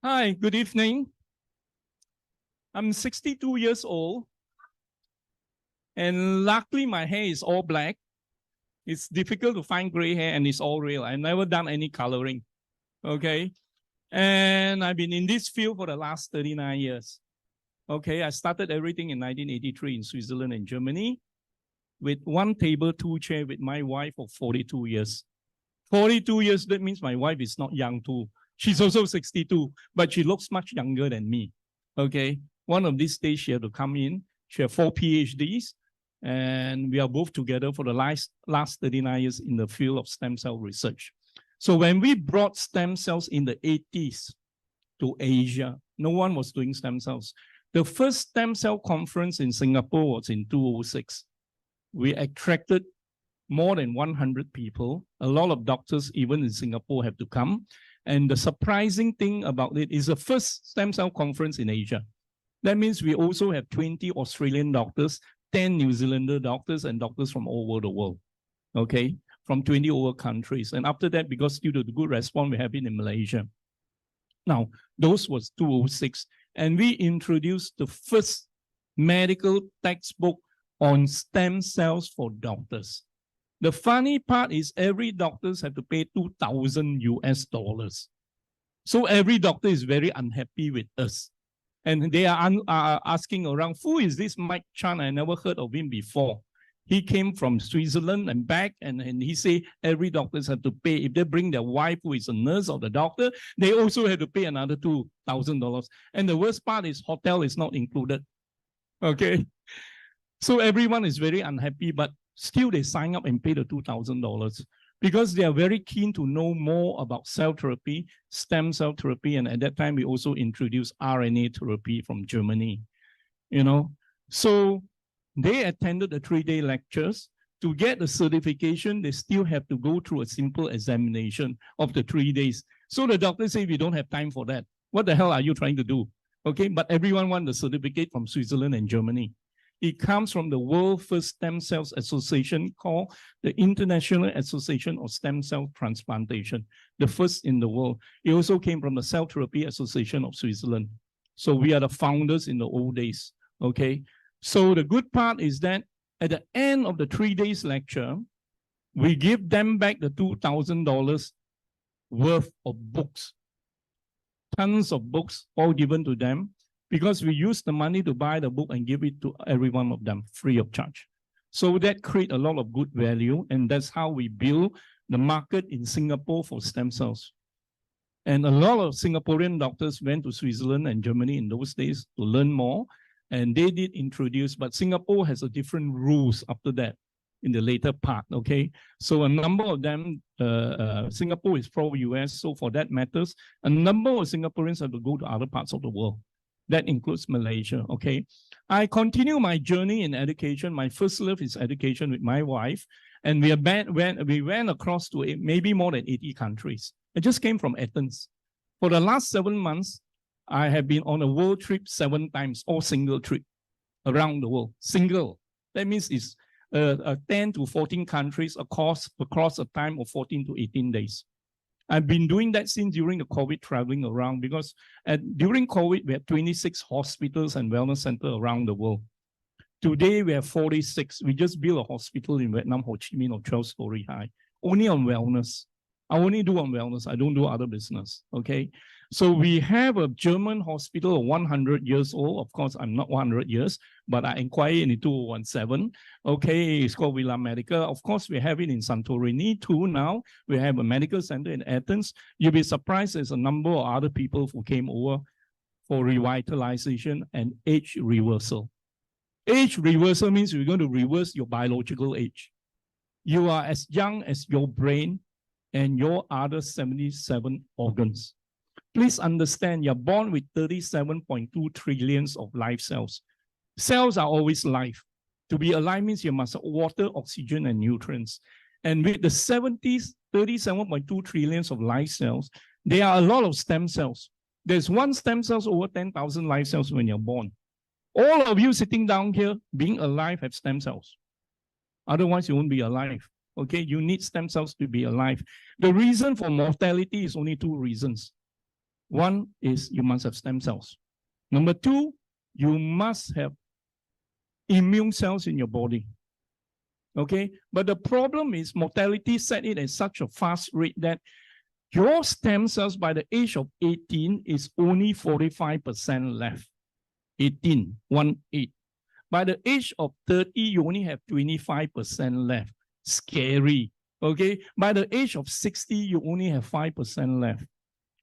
Hi, good evening. I'm 62 years old, and luckily my hair is all black. It's difficult to find gray hair, and it's all real. I've never done any coloring, okay? And I've been in this field for the last 39 years. Okay, I started everything in 1983 in Switzerland and Germany with one table, two chairs with my wife for 42 years. 42 years, that means my wife is not young too. She's also 62, but she looks much younger than me. Okay, one of these days she had to come in. She had 4 PhDs, and we are both together for the last 39 years in the field of stem cell research. So when we brought stem cells in the 80s to Asia, no one was doing stem cells. The first stem cell conference in Singapore was in 2006. We attracted more than 100 people. A lot of doctors, even in Singapore, have to come. And the surprising thing about it is the first stem cell conference in Asia. That means we also have 20 Australian doctors, 10 New Zealander doctors, and doctors from all over the world, okay, from 20 over countries. And after that, because due to the good response, we have been in Malaysia. Now, those was 2006. And we introduced the first medical textbook on stem cells for doctors. The funny part is every doctors have to pay 2,000 US dollars. So every doctor is very unhappy with us. And they are asking around, who is this Mike Chan? I never heard of him before. He came from Switzerland and back, and he say every doctors have to pay. If they bring their wife, who is a nurse or the doctor, they also have to pay another $2,000. And the worst part is hotel is not included. Okay. So everyone is very unhappy, but still they sign up and pay the $2,000 because they are very keen to know more about cell therapy, stem cell therapy. And at that time, we also introduced RNA therapy from Germany, you know. So they attended the 3-day lectures. To get the certification, they still have to go through a simple examination of the 3 days. So the doctor say, we don't have time for that. What the hell are you trying to do? Okay, but everyone wants the certificate from Switzerland and Germany. It comes from the world first stem cells association called the International Association of Stem Cell Transplantation, the first in the world. It also came from the Cell Therapy Association of Switzerland. So we are the founders in the old days, okay? So the good part is that at the end of the 3 days lecture, we give them back the $2,000 worth of books, tons of books, all given to them, because we use the money to buy the book and give it to every one of them free of charge. So that creates a lot of good value, and that's how we build the market in Singapore for stem cells. And a lot of Singaporean doctors went to Switzerland and Germany in those days to learn more, and they did introduce, but Singapore has a different rules after that in the later part, okay? So a number of them, Singapore is pro-US, so for that matters, a number of Singaporeans have to go to other parts of the world. That includes Malaysia, okay? I continue my journey in education. My first love is education with my wife. And we went across to maybe more than 80 countries. I just came from Athens. For the last 7 months, I have been on a world trip 7 times, all single trip around the world. Single. That means it's 10 to 14 countries across a time of 14 to 18 days. I've been doing that since during the COVID, traveling around, because during COVID, we had 26 hospitals and wellness centers around the world. Today, we have 46. We just built a hospital in Vietnam, Ho Chi Minh, of 12-story high, only on wellness. I only do on wellness. I don't do other business, okay? So we have a German hospital of 100 years old. Of course, I'm not 100 years, but I inquired in 2017. Okay, it's called Villa Medica. Of course, we have it in Santorini too now. We have a medical center in Athens. You'll be surprised there's a number of other people who came over for revitalization and age reversal. Age reversal means you're going to reverse your biological age. You are as young as your brain and your other 77 organs. Please understand, you're born with 37.2 trillions of life cells. Cells are always life. To be alive means you must have water, oxygen, and nutrients. And with the 37.2 trillions of life cells, there are a lot of stem cells. There's one stem cells over 10,000 life cells when you're born. All of you sitting down here, being alive, have stem cells. Otherwise, you won't be alive. Okay, you need stem cells to be alive. The reason for mortality is only 2 reasons. One is you must have stem cells. Number two, you must have immune cells in your body. Okay, but the problem is mortality set in at such a fast rate that your stem cells by the age of 18 is only 45% left. 18, 1-8. By the age of 30, you only have 25% left. Scary. Okay, by the age of 60, you only have 5% left.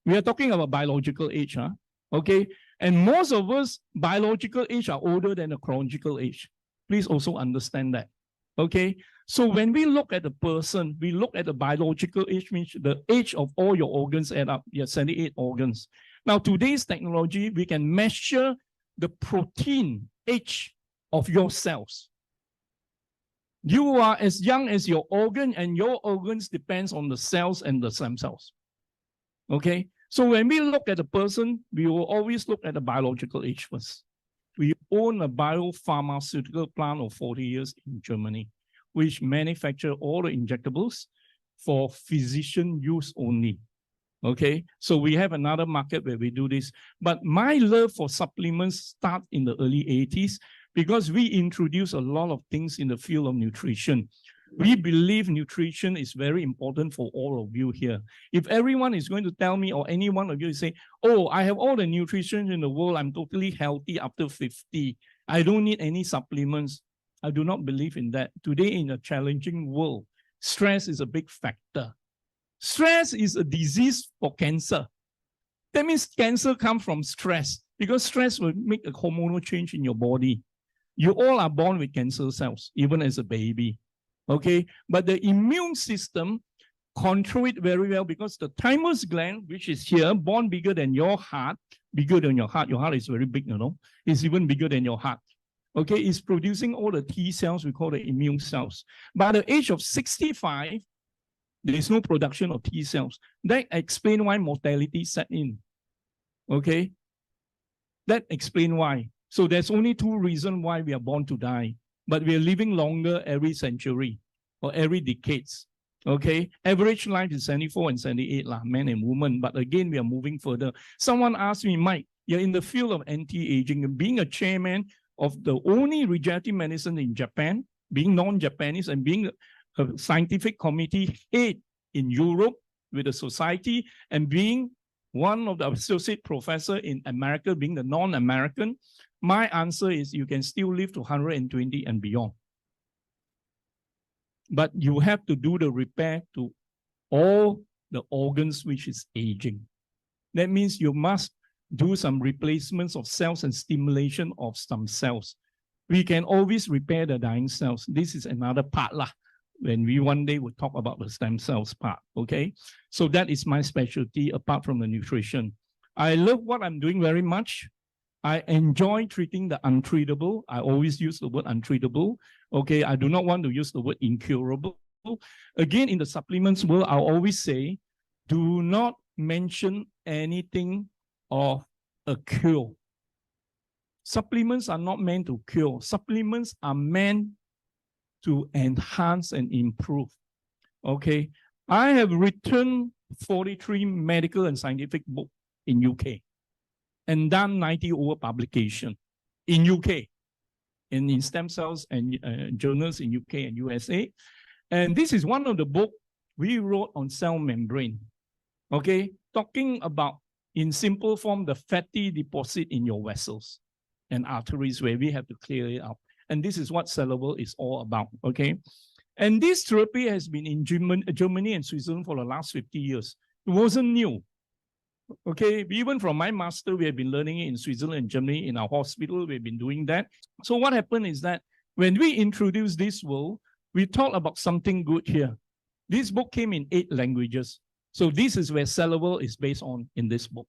We are talking about biological age, huh? Okay, and most of us, biological age are older than the chronological age. Please also understand that. Okay, so when we look at the person, we look at the biological age, means the age of all your organs add up. You have 78 organs. Now, today's technology, we can measure the protein age of your cells. You are as young as your organ, and your organs depends on the cells and the stem cells. Okay, so when we look at a person, we will always look at the biological age first. We own a biopharmaceutical plant of 40 years in Germany, which manufacture all the injectables for physician use only. Okay, so we have another market where we do this. But my love for supplements starts in the early 80s because we introduce a lot of things in the field of nutrition. We believe nutrition is very important for all of you here. If everyone is going to tell me, or any one of you say, oh, I have all the nutrition in the world, I'm totally healthy after 50, I don't need any supplements. I do not believe in that. Today, in a challenging world, stress is a big factor. Stress is a disease for cancer. That means cancer comes from stress, because stress will make a hormonal change in your body. You all are born with cancer cells, even as a baby. Okay, but the immune system control it very well, because the thymus gland, which is here, born bigger than your heart, bigger than your heart. Your heart is very big, you know. It's even bigger than your heart. Okay, it's producing all the T cells, we call the immune cells. By the age of 65, there is no production of T cells. That explains why mortality set in. Okay, that explains why. So there's only two reasons why we are born to die. But we are living longer every century or every decades. Okay, average life is 74 and 78, men and women. But again, we are moving further. Someone asked me, Mike, you're in the field of anti-aging, and being a chairman of the only regenerative medicine in Japan, being non-Japanese, and being a scientific committee head in Europe with the society, and being one of the associate professor in America, being the non-American. My answer is you can still live to 120 and beyond. But you have to do the repair to all the organs which is aging. That means you must do some replacements of cells and stimulation of some cells. We can always repair the dying cells. This is another part when we one day will talk about the stem cells part, okay? So that is my specialty apart from the nutrition. I love what I'm doing very much. I enjoy treating the untreatable. I always use the word untreatable. Okay, I do not want to use the word incurable. Again, in the supplements world, I always say, do not mention anything of a cure. Supplements are not meant to cure. Supplements are meant to enhance and improve. Okay, I have written 43 medical and scientific books in UK. And done 90 over publication in UK, and in stem cells and journals in UK and USA. And this is one of the books we wrote on cell membrane, okay? Talking about, in simple form, the fatty deposit in your vessels and arteries where we have to clear it up. And this is what Celeva is all about, okay? And this therapy has been in Germany and Switzerland for the last 50 years. It wasn't new. Okay, even from my master, we have been learning it in Switzerland and Germany. In our hospital, we've been doing that. So what happened is that when we introduced this world, we talked about something good here. This book came in 8 languages. So this is where Celeva is based on in this book.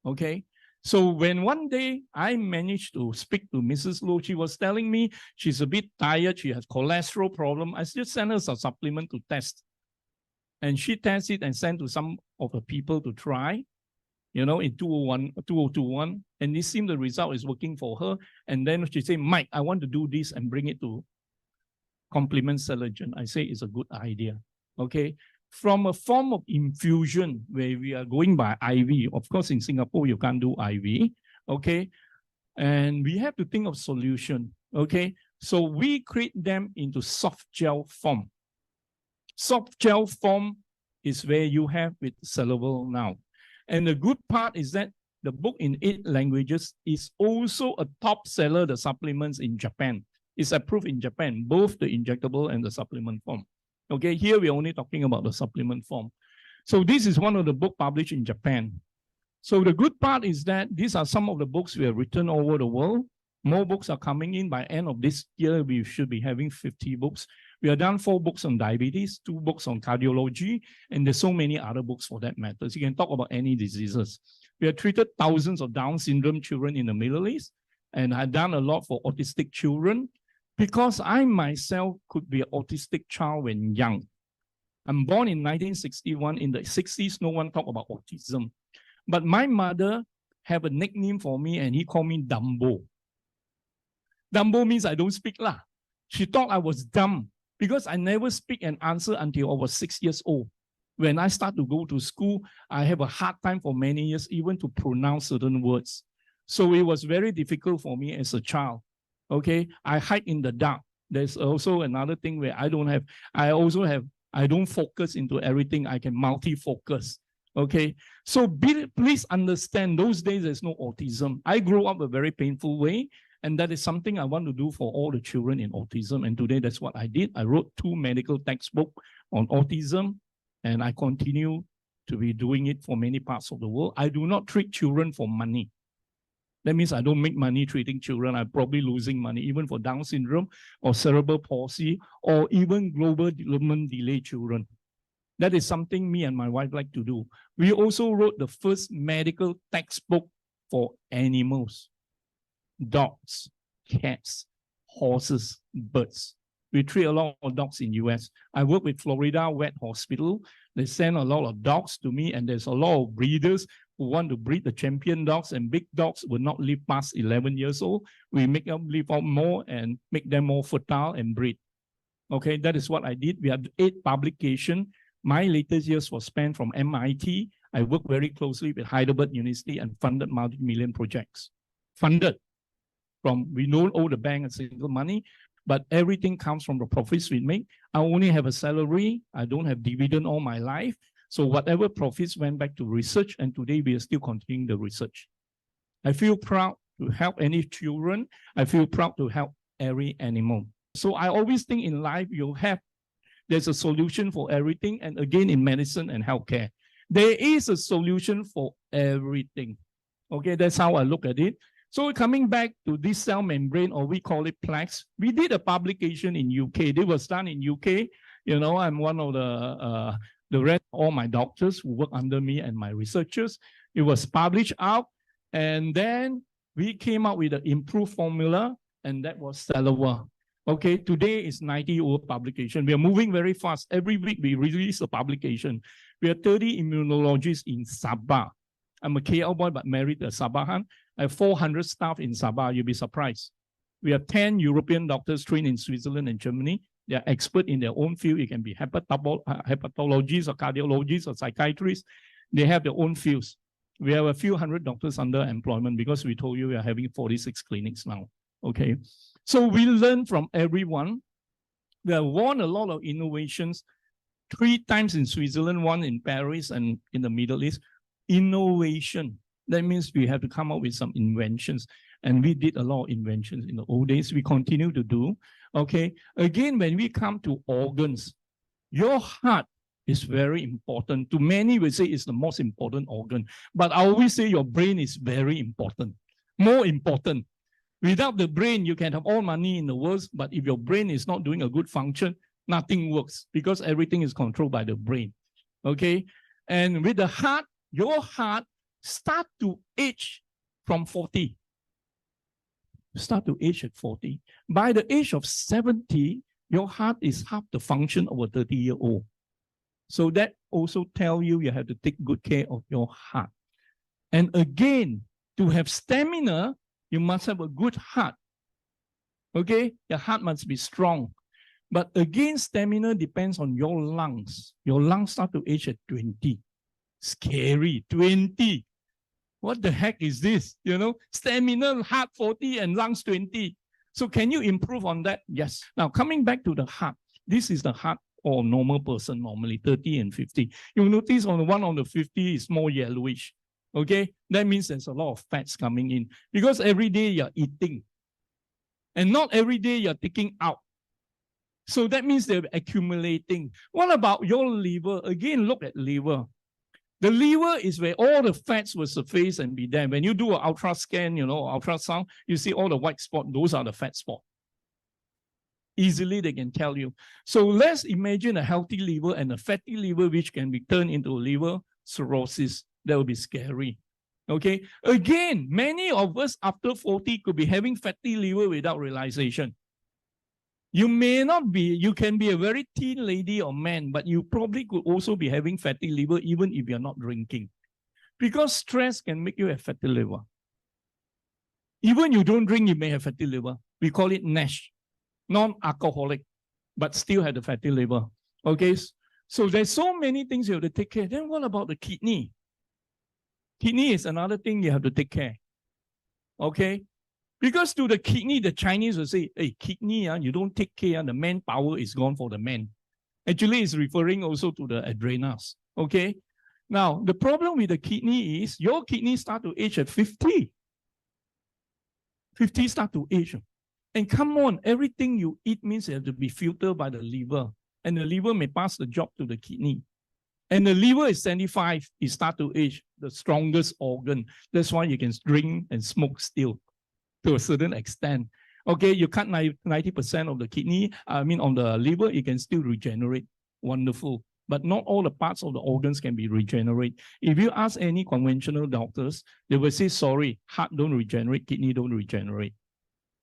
Okay, so when one day I managed to speak to Mrs. Low, she was telling me she's a bit tired, she has cholesterol problem. I just sent her some supplement to test. And she tested and sent to some of the people to try. You know, in 2021, and it seemed the result is working for her. And then she said, Mike, I want to do this and bring it to Complement Cellogen. I say it's a good idea. Okay. from a form of infusion where we are going by IV. Of course, in Singapore, you can't do IV, okay? And we have to think of solution, okay? So we create them into soft gel form. Soft gel form is where you have with Celeva now. And the good part is that the book in 8 languages is also a top seller, the supplements in Japan. It's approved in Japan, both the injectable and the supplement form. Okay, here we're only talking about the supplement form. So this is one of the books published in Japan. So the good part is that these are some of the books we have written all over the world. More books are coming in. By end of this year, we should be having 50 books. We have done 4 books on diabetes, 2 books on cardiology, and there's so many other books for that matter. So you can talk about any diseases. We have treated thousands of Down syndrome children in the Middle East, and I've done a lot for autistic children because I myself could be an autistic child when young. I'm born in 1961. In the 60s, no one talked about autism. But my mother had a nickname for me, and he called me Dumbo. Dumbo means I don't speak lah. She thought I was dumb because I never speak and answer until I was 6 years old. When I start to go to school, I have a hard time for many years even to pronounce certain words. So it was very difficult for me as a child. Okay, I hide in the dark. There's also another thing where I don't focus into everything. I can multi-focus. Okay, so please understand, those days there's no autism. I grew up a very painful way, and that is something I want to do for all the children in autism. And today that's what I did. I wrote 2 medical textbooks on autism, and I continue to be doing it for many parts of the world. I do not treat children for money. That means I don't make money treating children. I'm probably losing money, even for Down syndrome or cerebral palsy or even global development delay children. That is something me and my wife like to do. We also wrote the first medical textbook for animals, dogs, cats, horses, birds. We treat a lot of dogs in US. I work with Florida Vet Hospital. They send a lot of dogs to me, and there's a lot of breeders who want to breed the champion dogs, and big dogs will not live past 11 years old. We make them live out more and make them more fertile and breed. Okay, that is what I did. We have 8 publications. My latest years was spent from MIT. I worked very closely with Heidelberg University and funded multi-million projects. Funded from, we don't owe the bank a single money, but everything comes from the profits we make. I only have a salary. I don't have dividend all my life. So whatever profits went back to research, and today we are still continuing the research. I feel proud to help any children. I feel proud to help every animal. So I always think in life there's a solution for everything, and again in medicine and healthcare. There is a solution for everything. Okay, that's how I look at it. So coming back to this cell membrane, or we call it plaques, we did a publication in UK. It was done in UK. You know, I'm one of the rest, all my doctors who work under me and my researchers. It was published out, and then we came up with an improved formula, and that was Celeva. Okay, today is 90 over publication. We are moving very fast. Every week we release a publication. We have 30 immunologists in Sabah. I'm a KL boy, but married a Sabahan. I have 400 staff in Sabah. You'll be surprised. We have 10 European doctors trained in Switzerland and Germany. They are expert in their own field. It can be hepatologists or cardiologists or psychiatrists. They have their own fields. We have a few hundred doctors under employment because we told you we are having 46 clinics now. Okay. So we learn from everyone. We have won a lot of innovations, 3 times in Switzerland, 1 in Paris and in the Middle East. Innovation. That means we have to come up with some inventions. And we did a lot of inventions in the old days. We continue to do. Okay. Again, when we come to organs, your heart is very important. To many, we say it's the most important organ. But I always say your brain is very important. More important. Without the brain, you can have all money in the world, but if your brain is not doing a good function, nothing works because everything is controlled by the brain. Okay? And with the heart, your heart start to age from 40. Start to age at 40. By the age of 70, your heart is half the function of a 30-year-old. So that also tells you you have to take good care of your heart. And again, to have stamina, you must have a good heart. Okay? Your heart must be strong. But again, stamina depends on your lungs. Your lungs start to age at 20. Scary, 20. What the heck is this? You know, stamina, heart 40 and lungs 20. So can you improve on that? Yes. Now, coming back to the heart, this is the heart or normal person normally, 30 and 50. You'll notice on the one on the 50 is more yellowish. Okay, that means there's a lot of fats coming in because every day you're eating and not every day you're taking out. So that means they're accumulating. What about your liver? Again, look at liver. The liver is where all the fats will surface and be there. When you do an ultra scan, you know, ultrasound, you see all the white spots. Those are the fat spots. Easily they can tell you. So let's imagine a healthy liver and a fatty liver, which can be turned into liver cirrhosis. That would be scary. Okay. Again, many of us after 40 could be having fatty liver without realization. You may not be, you can be a very thin lady or man, but you probably could also be having fatty liver even if you're not drinking. Because stress can make you have fatty liver. Even you don't drink, you may have fatty liver. We call it NASH, non-alcoholic, but still have the fatty liver. Okay, so there's so many things you have to take care. Then what about the kidney? Kidney is another thing you have to take care. Okay, because to the kidney, the Chinese will say, hey, kidney, you don't take care, the manpower is gone for the man. Actually, it's referring also to the adrenals. Okay, now the problem with the kidney is your kidney start to age at 50. 50 start to age. And come on, everything you eat means it has to be filtered by the liver. And the liver may pass the job to the kidney. And the liver is 75, it start to age, the strongest organ. That's why you can drink and smoke still to a certain extent. Okay, you cut 90% of the kidney, on the liver, it can still regenerate. Wonderful. But not all the parts of the organs can be regenerated. If you ask any conventional doctors, they will say, sorry, heart don't regenerate, kidney don't regenerate.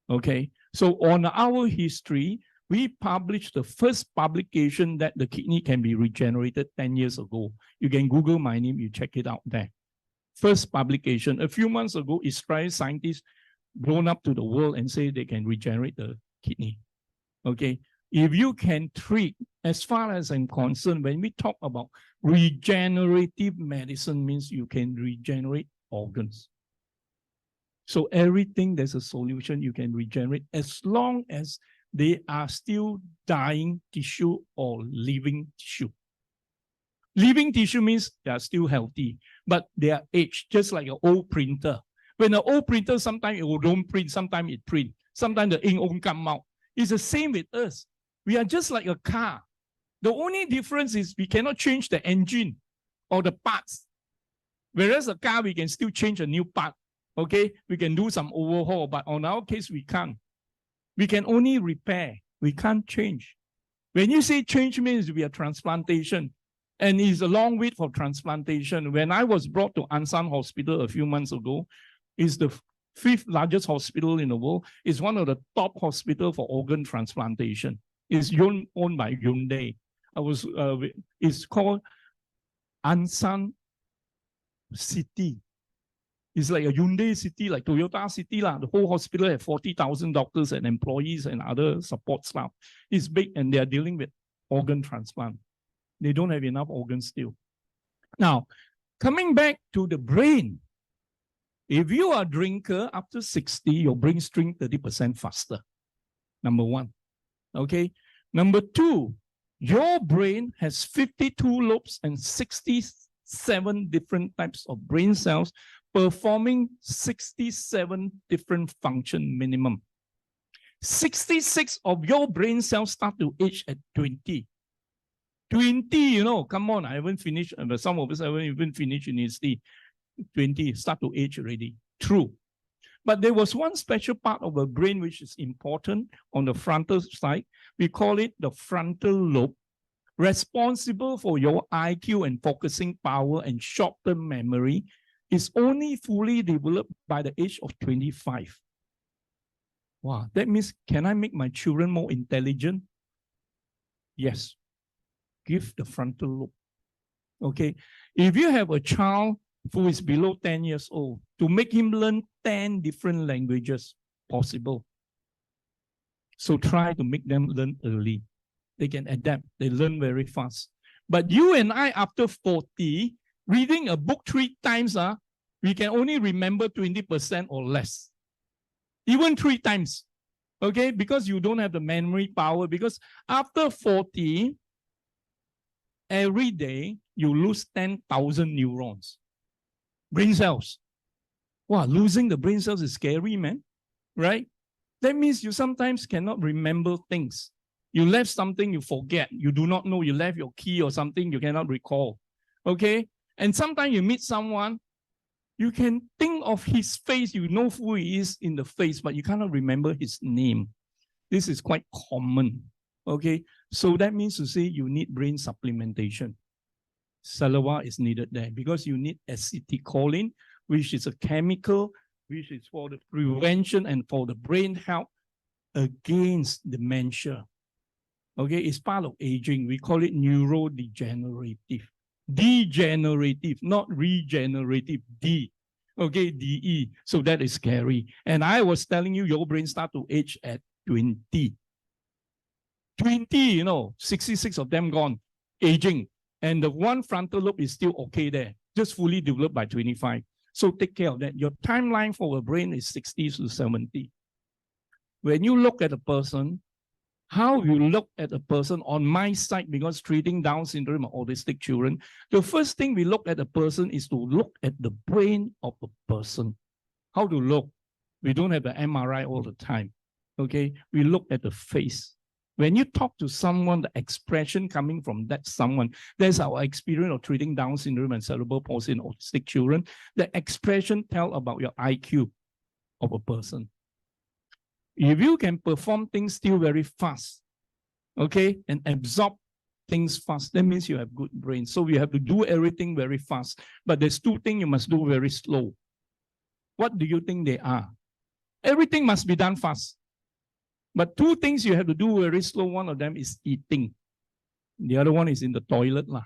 Okay, so on our history, we published the first publication that the kidney can be regenerated 10 years ago. You can Google my name, you check it out there. First publication. A few months ago, Israeli scientists blown up to the world and say they can regenerate the kidney. Okay, if you can treat, as far as I'm concerned, when we talk about regenerative medicine means you can regenerate organs. So everything, there's a solution you can regenerate as long as they are still dying tissue or living tissue. Living tissue means they are still healthy, but they are aged, just like an old printer. When an old printer, sometimes it don't print, sometimes it print, sometimes the ink won't come out. It's the same with us. We are just like a car. The only difference is we cannot change the engine or the parts. Whereas a car, we can still change a new part. Okay, we can do some overhaul, but on our case, we can't. We can only repair. We can't change. When you say change means we are transplantation, and it's a long wait for transplantation. When I was brought to Ansan Hospital a few months ago, it's the 5th largest hospital in the world. It's one of the top hospitals for organ transplantation. It's owned by Hyundai. It's called Ansan City. It's like a Hyundai city, like Toyota city. The whole hospital has 40,000 doctors and employees and other support staff. It's big and they're dealing with organ transplant. They don't have enough organs still. Now, coming back to the brain. If you are a drinker, after 60, your brain shrinks 30% faster. Number one. Okay. Number two, your brain has 52 lobes and 67 different types of brain cells performing 67 different function minimum. 66 of your brain cells start to age at 20. 20, you know, come on, I haven't finished, some of us haven't even finished university. 20, start to age already. True. But there was one special part of the brain which is important on the frontal side. We call it the frontal lobe, responsible for your IQ and focusing power and short-term memory, is only fully developed by the age of 25. Wow, that means, can I make my children more intelligent? Yes. Give the frontal lobe. Okay. If you have a child who is below 10 years old, to make him learn 10 different languages, possible. So try to make them learn early. they can adapt, they learn very fast. But you and I, after 40, reading a book 3 times, we can only remember 20% or less. Even 3 times, okay? Because you don't have the memory power. Because after 40, every day, you lose 10,000 neurons, brain cells. Wow, losing the brain cells is scary, man, right? That means you sometimes cannot remember things. You left something, you forget. You do not know you left your key or something, you cannot recall, okay? And sometimes you meet someone, you can think of his face, you know who he is in the face, but you cannot remember his name. This is quite common, okay? So that means to say you need brain supplementation. Celeva is needed there because you need acetylcholine, which is a chemical, which is for the prevention and for the brain health against dementia. Okay, it's part of aging. We call it neurodegenerative. Degenerative, not regenerative, D. Okay, DE. So that is scary. And I was telling you, your brain starts to age at 20. 20, you know, 66 of them gone, aging. And the one frontal lobe is still okay there, just fully developed by 25. So take care of that. Your timeline for a brain is 60 to 70. When you look at a person, how you look at a person on my side, because treating Down syndrome or autistic children, the first thing we look at a person is to look at the brain of a person. How to look? We don't have the MRI all the time, okay? We look at the face. When you talk to someone, the expression coming from that someone, that's our experience of treating Down syndrome and cerebral palsy in autistic children. The expression tells about your IQ of a person. If you can perform things still very fast, okay, and absorb things fast, that means you have good brain. So you have to do everything very fast. But there's 2 things you must do very slow. What do you think they are? Everything must be done fast. But 2 things you have to do very slow. One of them is eating. The other one is in the toilet, lah.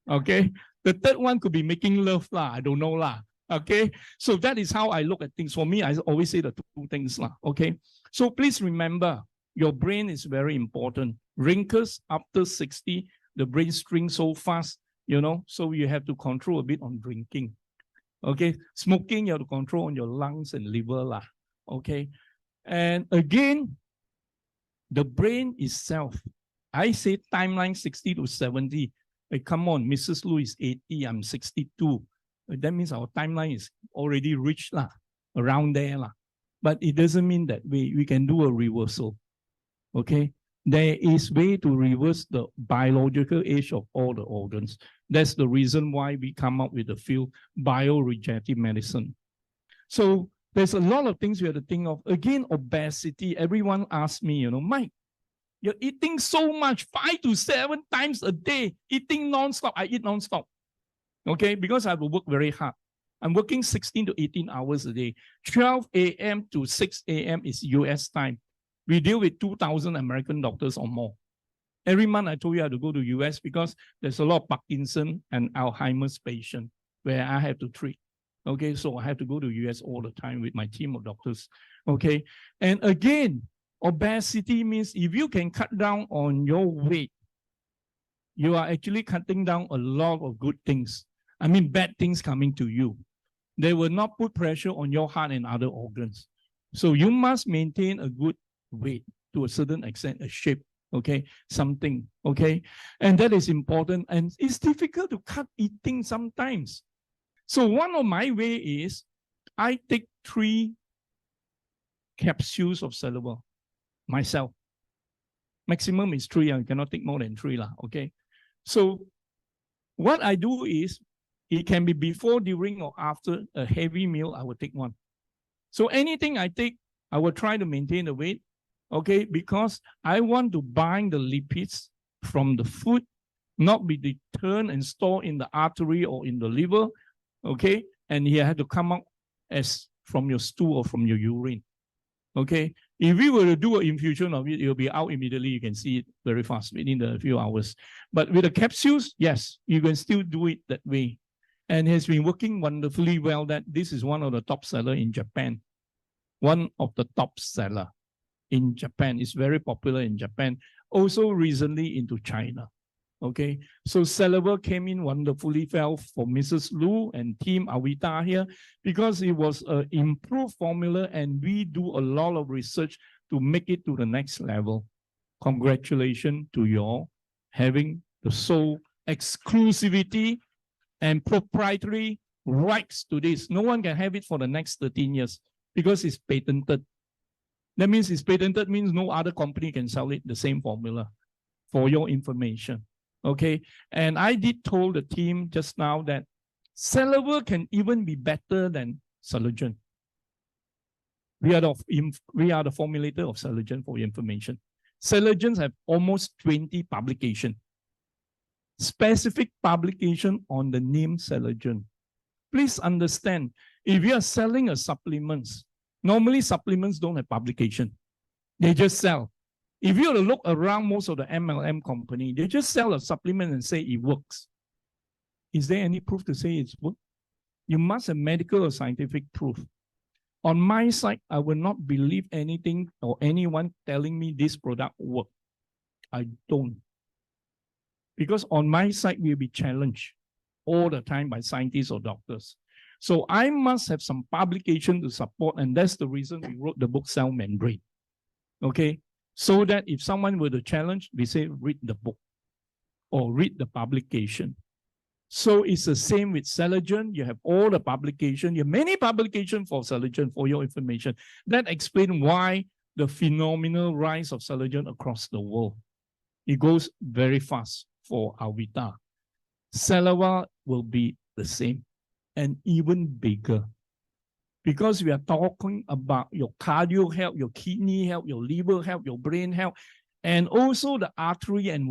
Okay? The third one could be making love, lah. I don't know, lah. Okay? So that is how I look at things. For me, I always say the 2 things, lah. Okay? So please remember, your brain is very important. Wrinkles after 60, the brain shrinks so fast, you know, so you have to control a bit on drinking. Okay? Smoking, you have to control on your lungs and liver, lah. Okay? And again, the brain itself, I say timeline 60 to 70. Hey, come on, Mrs. Lu is 80, I'm 62. That means our timeline is already reached, lah, around there, lah. But it doesn't mean that we can do a reversal, okay? There is way to reverse the biological age of all the organs. That's the reason why we come up with the field bioregenerative medicine. So there's a lot of things we have to think of. Again, obesity. Everyone asks me, you know, Mike, you're eating so much, 5 to 7 times a day, eating nonstop. I eat nonstop, okay? Because I have to work very hard. I'm working 16 to 18 hours a day. 12 a.m. to 6 a.m. is US time. We deal with 2,000 American doctors or more. Every month I told you I have to go to US because there's a lot of Parkinson and Alzheimer's patients where I have to treat. Okay, so I have to go to US all the time with my team of doctors. Okay, and again, obesity means if you can cut down on your weight, you are actually cutting down a lot of good things. I mean, bad things coming to you. They will not put pressure on your heart and other organs. So you must maintain a good weight to a certain extent, a shape, okay, something, okay? And that is important. And it's difficult to cut eating sometimes. So one of my way is I take 3 capsules of Celeva myself. Maximum is 3. I cannot take more than 3, lah, okay? So what I do is, it can be before, during, or after a heavy meal, I will take 1. So anything I take, I will try to maintain the weight, okay? Because I want to bind the lipids from the food, not be returned and stored in the artery or in the liver, okay? And it had to come out as from your stool or from your urine, okay? If we were to do an infusion of it, it will be out immediately. You can see it very fast within a few hours. But with the capsules, yes, you can still do it that way. And it has been working wonderfully well. That this is one of the top seller in Japan. One of the top seller in Japan. It's very popular in Japan. also recently into China. Okay, so Celeva came in wonderfully well for Mrs. Lu and team Avita here because it was an improved formula and we do a lot of research to make it to the next level. Congratulations to you all having the sole exclusivity and proprietary rights to this. No one can have it for the next 13 years because it's patented. That means it's patented means no other company can sell it the same formula for your information. Okay, and I did told the team just now that Celeva can even be better than Celogen. We are the formulator of Celogen for your information. Celogens have almost 20 publications. Specific publication on the name Celogen. Please understand, if you are selling a supplements, normally supplements don't have publication. They just sell. If you look around most of the MLM company, they just sell a supplement and say it works. Is there any proof to say it's work? You must have medical or scientific proof. On my side, I will not believe anything or anyone telling me this product works. I don't. Because on my side, we'll be challenged all the time by scientists or doctors. So I must have some publication to support, and that's the reason we wrote the book Cell Membrane. Okay? So that if someone were to challenge, we say, read the book or read the publication. So it's the same with Celogen. You have all the publication. You have many publications for Celogen for your information. That explains why the phenomenal rise of Celogen across the world. It goes very fast for Avita. Celeva will be the same and even bigger. Because we are talking about your cardio health, your kidney health, your liver health, your brain health, and also the artery and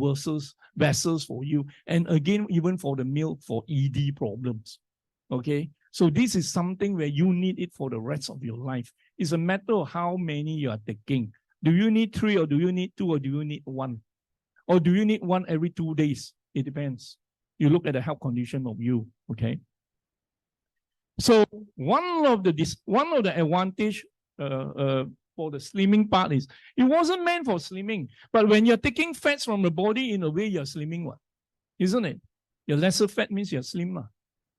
vessels for you. And again, even for the milk for ED problems. Okay? So this is something where you need it for the rest of your life. It's a matter of how many you are taking. Do you need 3 or do you need 2 or do you need 1? Or do you need 1 every 2 days? It depends. You look at the health condition of you. Okay? So one of the advantage for the slimming part is it wasn't meant for slimming, but when you're taking fats from the body, in a way you're slimming, what? Isn't it? Your lesser fat means you're slimmer.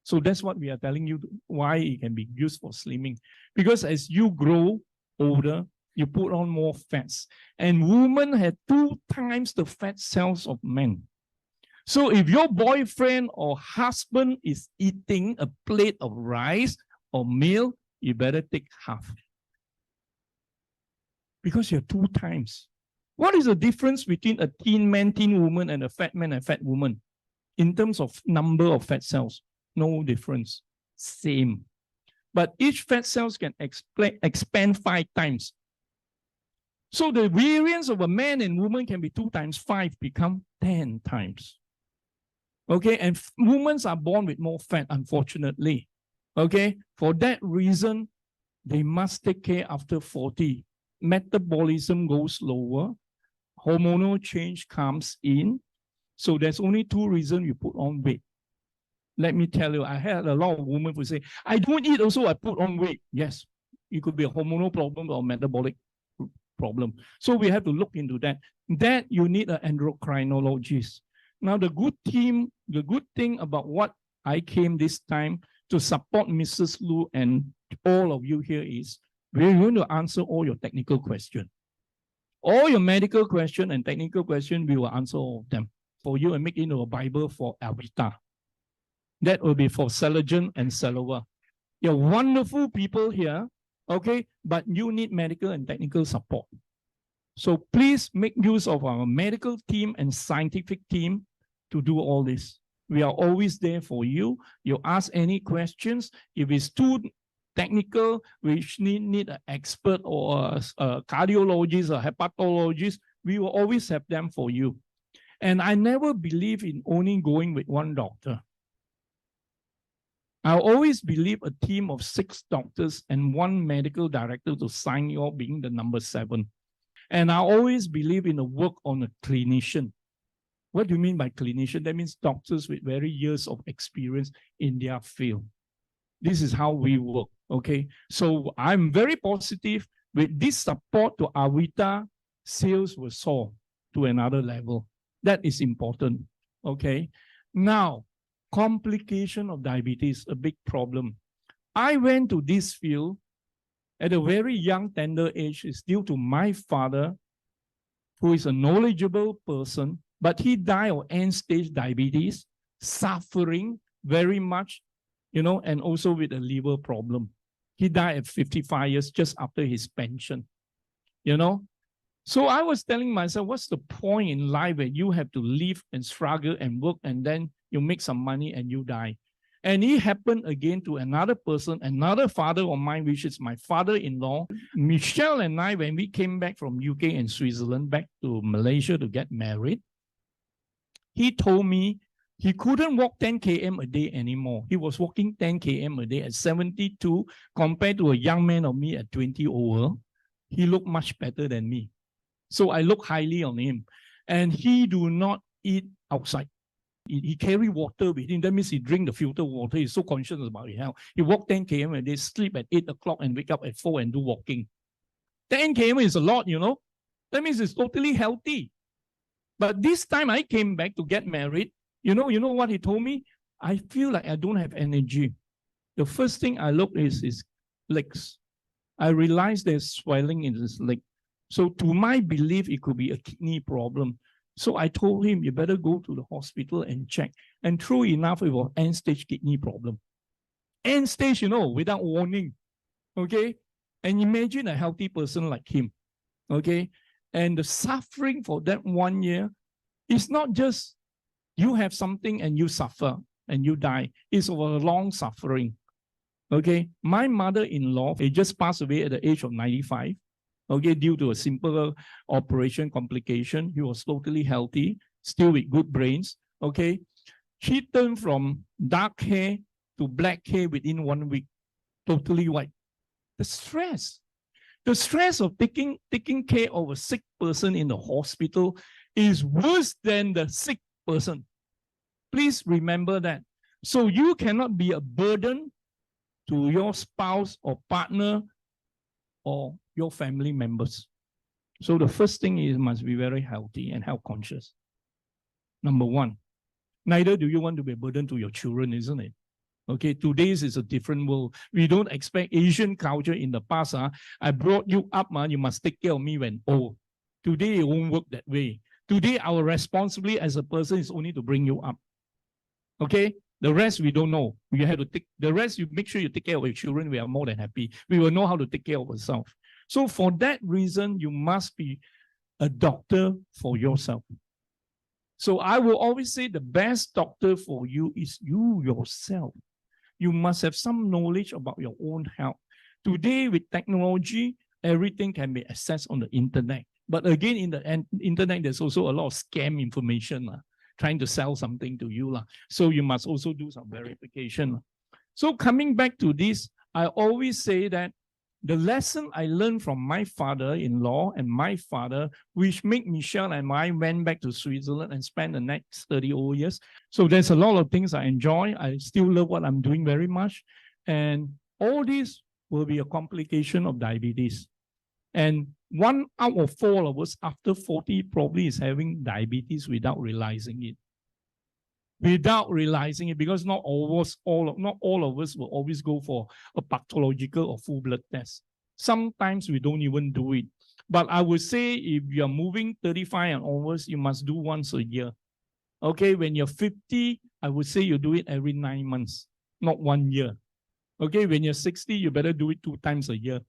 So that's what we are telling you why it can be used for slimming. Because as you grow older, you put on more fats. And women have 2 times the fat cells of men. So if your boyfriend or husband is eating a plate of rice or meal, you better take half. Because you're 2 times. What is the difference between a thin man, thin woman, and a fat man and fat woman? In terms of number of fat cells, no difference. Same. But each fat cells can expand 5 times. So the variance of a man and woman can be 2 times 5, become 10 times. Okay, and women are born with more fat, unfortunately. Okay, for that reason, they must take care after 40. Metabolism goes lower, hormonal change comes in. So there's only 2 reasons you put on weight. Let me tell you, I had a lot of women who say, I don't eat also, I put on weight. Yes, it could be a hormonal problem or metabolic problem. So we have to look into that. That you need an endocrinologist. Now, the good thing about what I came this time to support Mrs. Lu and all of you here is we're going to answer all your technical questions. All your medical questions and technical questions, we will answer all of them for you and make it into a Bible for Avita. That will be for Celogen and Celeva. You're wonderful people here, okay? But you need medical and technical support. So please make use of our medical team and scientific team to do all this. We are always there for you. You ask any questions. If it's too technical, which need an expert or a cardiologist or hepatologist, we will always have them for you. And I never believe in only going with 1 doctor. I always believe a team of 6 doctors and 1 medical director to sign you off being the number 7. And I always believe in the work on a clinician. What do you mean by clinician? That means doctors with very years of experience in their field. This is how we work, okay? So I'm very positive with this support to Avita, sales will soar. to another level. That is important. Okay. Now, complication of diabetes, a big problem. I went to this field at a very young, tender age. It's due to my father, who is a knowledgeable person, but he died of end-stage diabetes, suffering very much, and also with a liver problem. He died at 55 years, just after his pension, So I was telling myself, what's the point in life where you have to live and struggle and work, and then you make some money and you die? And it happened again to another person, another father of mine, which is my father-in-law. Michelle and I, when we came back from UK and Switzerland, back to Malaysia to get married, he told me he couldn't walk 10 km a day anymore. He was walking 10 km a day at 72, compared to a young man of me at 20 over. He looked much better than me. So I look highly on him. And he do not eat outside. He carry water with him. That means he drink the filtered water. He's so conscious about his health. He walk 10 km a day, sleep at 8 o'clock and wake up at 4 and do walking. 10 km is a lot, That means it's totally healthy. But this time I came back to get married. You know what he told me? I feel like I don't have energy. The first thing I look is his legs. I realized there's swelling in his leg. So to my belief, it could be a kidney problem. So I told him, you better go to the hospital and check. And true enough, it was end-stage kidney problem. End-stage, without warning. Okay? And imagine a healthy person like him. Okay? And the suffering for that 1 year is not just you have something and you suffer and you die. It's over a long suffering. Okay? My mother-in-law, he just passed away at the age of 95. Okay, due to a simple operation complication. He was totally healthy, still with good brains. Okay, she turned from dark hair to black hair within 1 week, totally white. The stress of taking care of a sick person in the hospital is worse than the sick person. Please remember that. So you cannot be a burden to your spouse or partner or your family members. So the first thing is must be very healthy and health conscious. Number one, neither do you want to be a burden to your children, isn't it? Okay, today's is a different world. We don't expect Asian culture in the past. I brought you up, you must take care of me when old. Today, it won't work that way. Today, our responsibility as a person is only to bring you up. Okay? The rest, we don't know. We have to take the rest, you make sure you take care of your children. We are more than happy. We will know how to take care of ourselves. So for that reason, you must be a doctor for yourself. So I will always say the best doctor for you is you yourself. You must have some knowledge about your own health. Today, with technology, everything can be accessed on the internet. But again, in the internet, there's also a lot of scam information trying to sell something to you. So you must also do some verification. So coming back to this, I always say that the lesson I learned from my father-in-law and my father, which made Michelle and I went back to Switzerland and spent the next 30 odd years. So there's a lot of things I enjoy. I still love what I'm doing very much. And all this will be a complication of diabetes. And 1 out of 4 of us after 40 probably is having diabetes without realizing it. Without realizing it, because not all of us will always go for a pathological or full blood test. Sometimes we don't even do it. But I would say if you're moving 35 and onwards, you must do once a year. Okay, when you're 50, I would say you do it every 9 months, not 1 year. Okay, when you're 60, you better do it 2 times a year.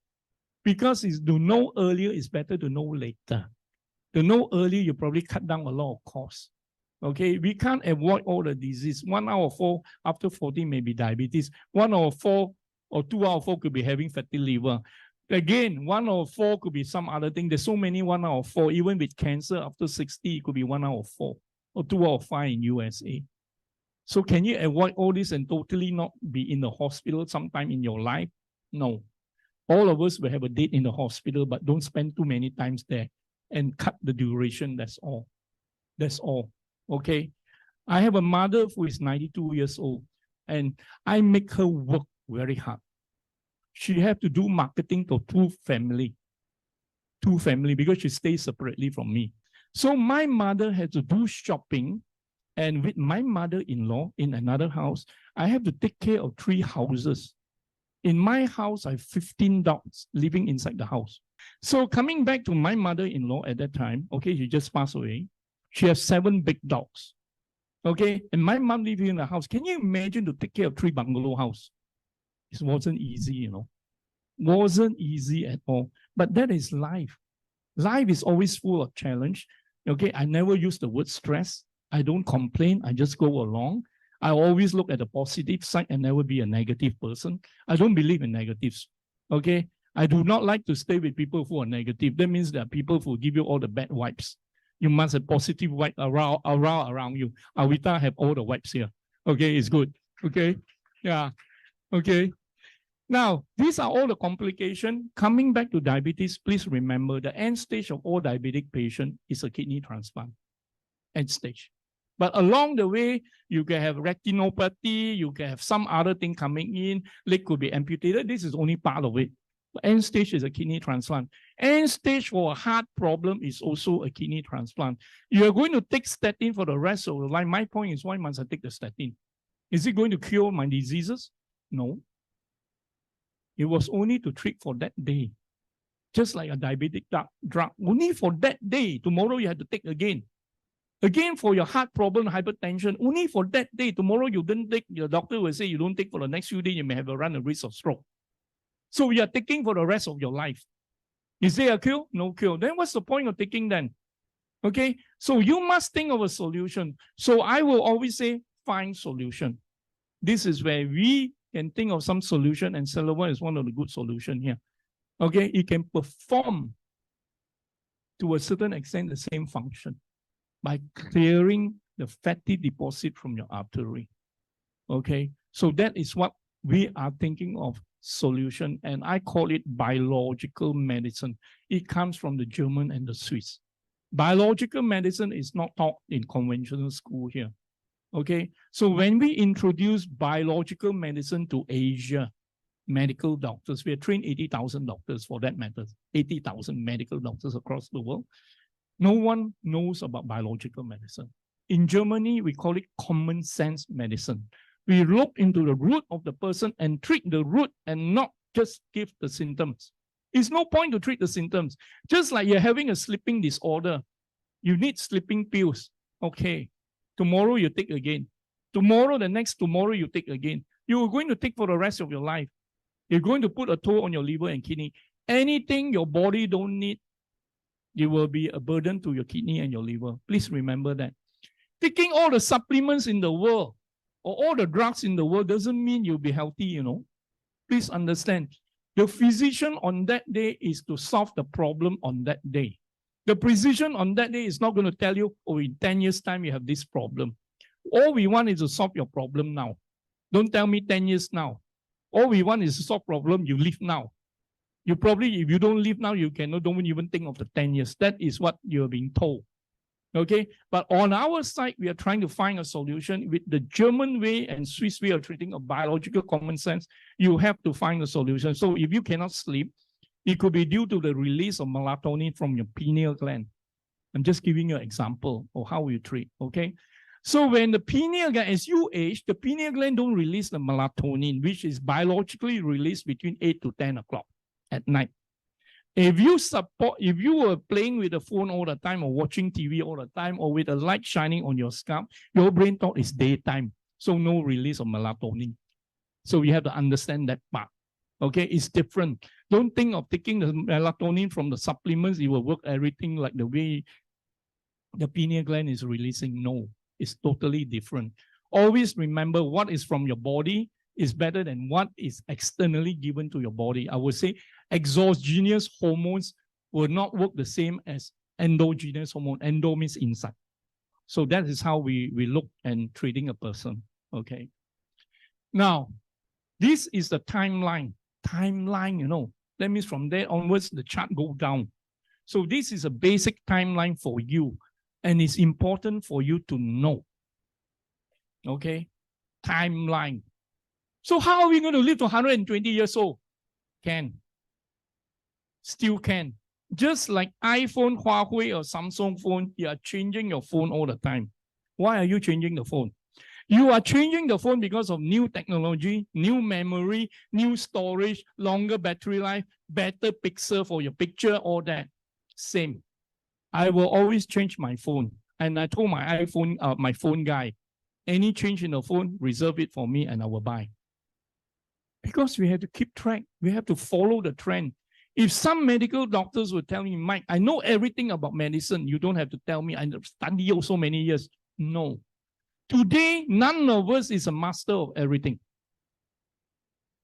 Because it's to know earlier is better to know later. To know earlier, you probably cut down a lot of costs. Okay, we can't avoid all the disease. 1 out of 4 after 40 may be diabetes. 1 out of 4 or 2 out of 4 could be having fatty liver. Again, 1 out of 4 could be some other thing. There's so many 1 out of 4. Even with cancer after 60, it could be 1 out of 4 or 2 out of 5 in USA. So can you avoid all this and totally not be in the hospital sometime in your life? No. All of us will have a date in the hospital, but don't spend too many times there and cut the duration. That's all. That's all. Okay. I have a mother who is 92 years old, and I make her work very hard. She have to do marketing to two family because she stays separately from me. So my mother had to do shopping, and with my mother-in-law in another house, I have to take care of 3 houses. In my house, I have 15 dogs living inside the house. So coming back to my mother-in-law at that time, okay, she just passed away. She has 7 big dogs. Okay, and my mom living in the house. Can you imagine to take care of 3 bungalow house? It wasn't easy, you know. Wasn't easy at all. But that is life. Life is always full of challenge. Okay, I never use the word stress. I don't complain. I just go along. I always look at the positive side and never be a negative person. I don't believe in negatives. Okay, I do not like to stay with people who are negative. That means there are people who give you all the bad vibes. You must have positive vibe around you. Avita have all the vibes here. Okay, it's good. Okay, yeah. Okay. Now, these are all the complications. Coming back to diabetes, please remember the end stage of all diabetic patients is a kidney transplant. End stage. But along the way, you can have retinopathy, you can have some other thing coming in, leg could be amputated. This is only part of it. End stage is a kidney transplant. End stage for a heart problem is also a kidney transplant. You are going to take statin for the rest of your life. My point is, why must I take the statin? Is it going to cure my diseases? No. It was only to treat for that day. Just like a diabetic drug, only for that day. Tomorrow you have to take again. Again, for your heart problem, hypertension, only for that day. Tomorrow you don't take, your doctor will say you don't take for the next few days, you may have a run a risk of stroke. So you are taking for the rest of your life. Is there a cure? No cure. Then what's the point of taking then? Okay, so you must think of a solution. So I will always say, find solution. This is where we can think of some solution, and Celeva is one of the good solutions here. Okay, it can perform to a certain extent the same function by clearing the fatty deposit from your artery. Okay, so that is what we are thinking of solution, and I call it biological medicine. It comes from the German and the Swiss. Biological medicine is not taught in conventional school here. Okay, so when we introduce biological medicine to Asia, medical doctors, we have trained 80,000 doctors for that matter, 80,000 medical doctors across the world. No one knows about biological medicine. In Germany, we call it common sense medicine. We look into the root of the person and treat the root and not just give the symptoms. It's no point to treat the symptoms. Just like you're having a sleeping disorder, you need sleeping pills. Okay, tomorrow you take again. Tomorrow, the next tomorrow you take again. You're going to take for the rest of your life. You're going to put a toll on your liver and kidney. Anything your body don't need, it will be a burden to your kidney and your liver. Please remember that. Taking all the supplements in the world or all the drugs in the world doesn't mean you'll be healthy, you know. Please understand. The physician on that day is to solve the problem on that day. The physician on that day is not going to tell you, oh, in 10 years' time, you have this problem. All we want is to solve your problem now. Don't tell me 10 years now. All we want is to solve problem, you live now. You probably, if you don't live now, you don't even think of the 10 years. That is what you're being told. Okay, but on our side, we are trying to find a solution with the German way and Swiss way of treating a biological common sense. You have to find a solution. So if you cannot sleep, it could be due to the release of melatonin from your pineal gland. I'm just giving you an example of how we treat, okay? So when the pineal gland, as you age, the pineal gland don't release the melatonin, which is biologically released between 8 to 10 o'clock at night. If you were playing with the phone all the time or watching TV all the time or with a light shining on your scalp, your brain thought it's daytime. So no release of melatonin. So you have to understand that part. Okay, it's different. Don't think of taking the melatonin from the supplements. It will work everything like the way the pineal gland is releasing. No, it's totally different. Always remember what is from your body is better than what is externally given to your body. I would say exogenous hormones will not work the same as endogenous hormone. Endo means inside. So that is how we look and treating a person. Okay. Now, this is the timeline. Timeline, you know. That means from there onwards, the chart go down. So this is a basic timeline for you. And it's important for you to know. Okay. Timeline. So how are we going to live to 120 years old? Can. Still can. Just like iPhone, Huawei, or Samsung phone, you are changing your phone all the time. Why are you changing the phone? You are changing the phone because of new technology, new memory, new storage, longer battery life, better pixel for your picture, all that. Same. I will always change my phone. And I told my phone guy, any change in the phone, reserve it for me and I will buy. Because we have to keep track. We have to follow the trend. If some medical doctors were telling me, Mike, I know everything about medicine. You don't have to tell me. I studied so many years. No. Today, none of us is a master of everything.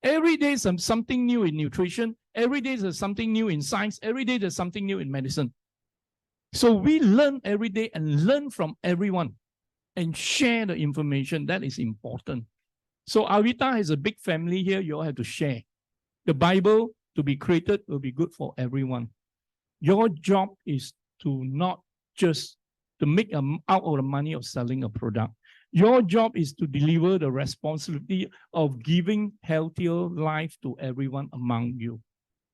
Every day is something new in nutrition. Every day is something new in science. Every day there's something new in medicine. So we learn every day and learn from everyone and share the information. That is important. So Avita has a big family here. You all have to share. The Bible to be created will be good for everyone. Your job is to not just to make out of the money of selling a product. Your job is to deliver the responsibility of giving healthier life to everyone among you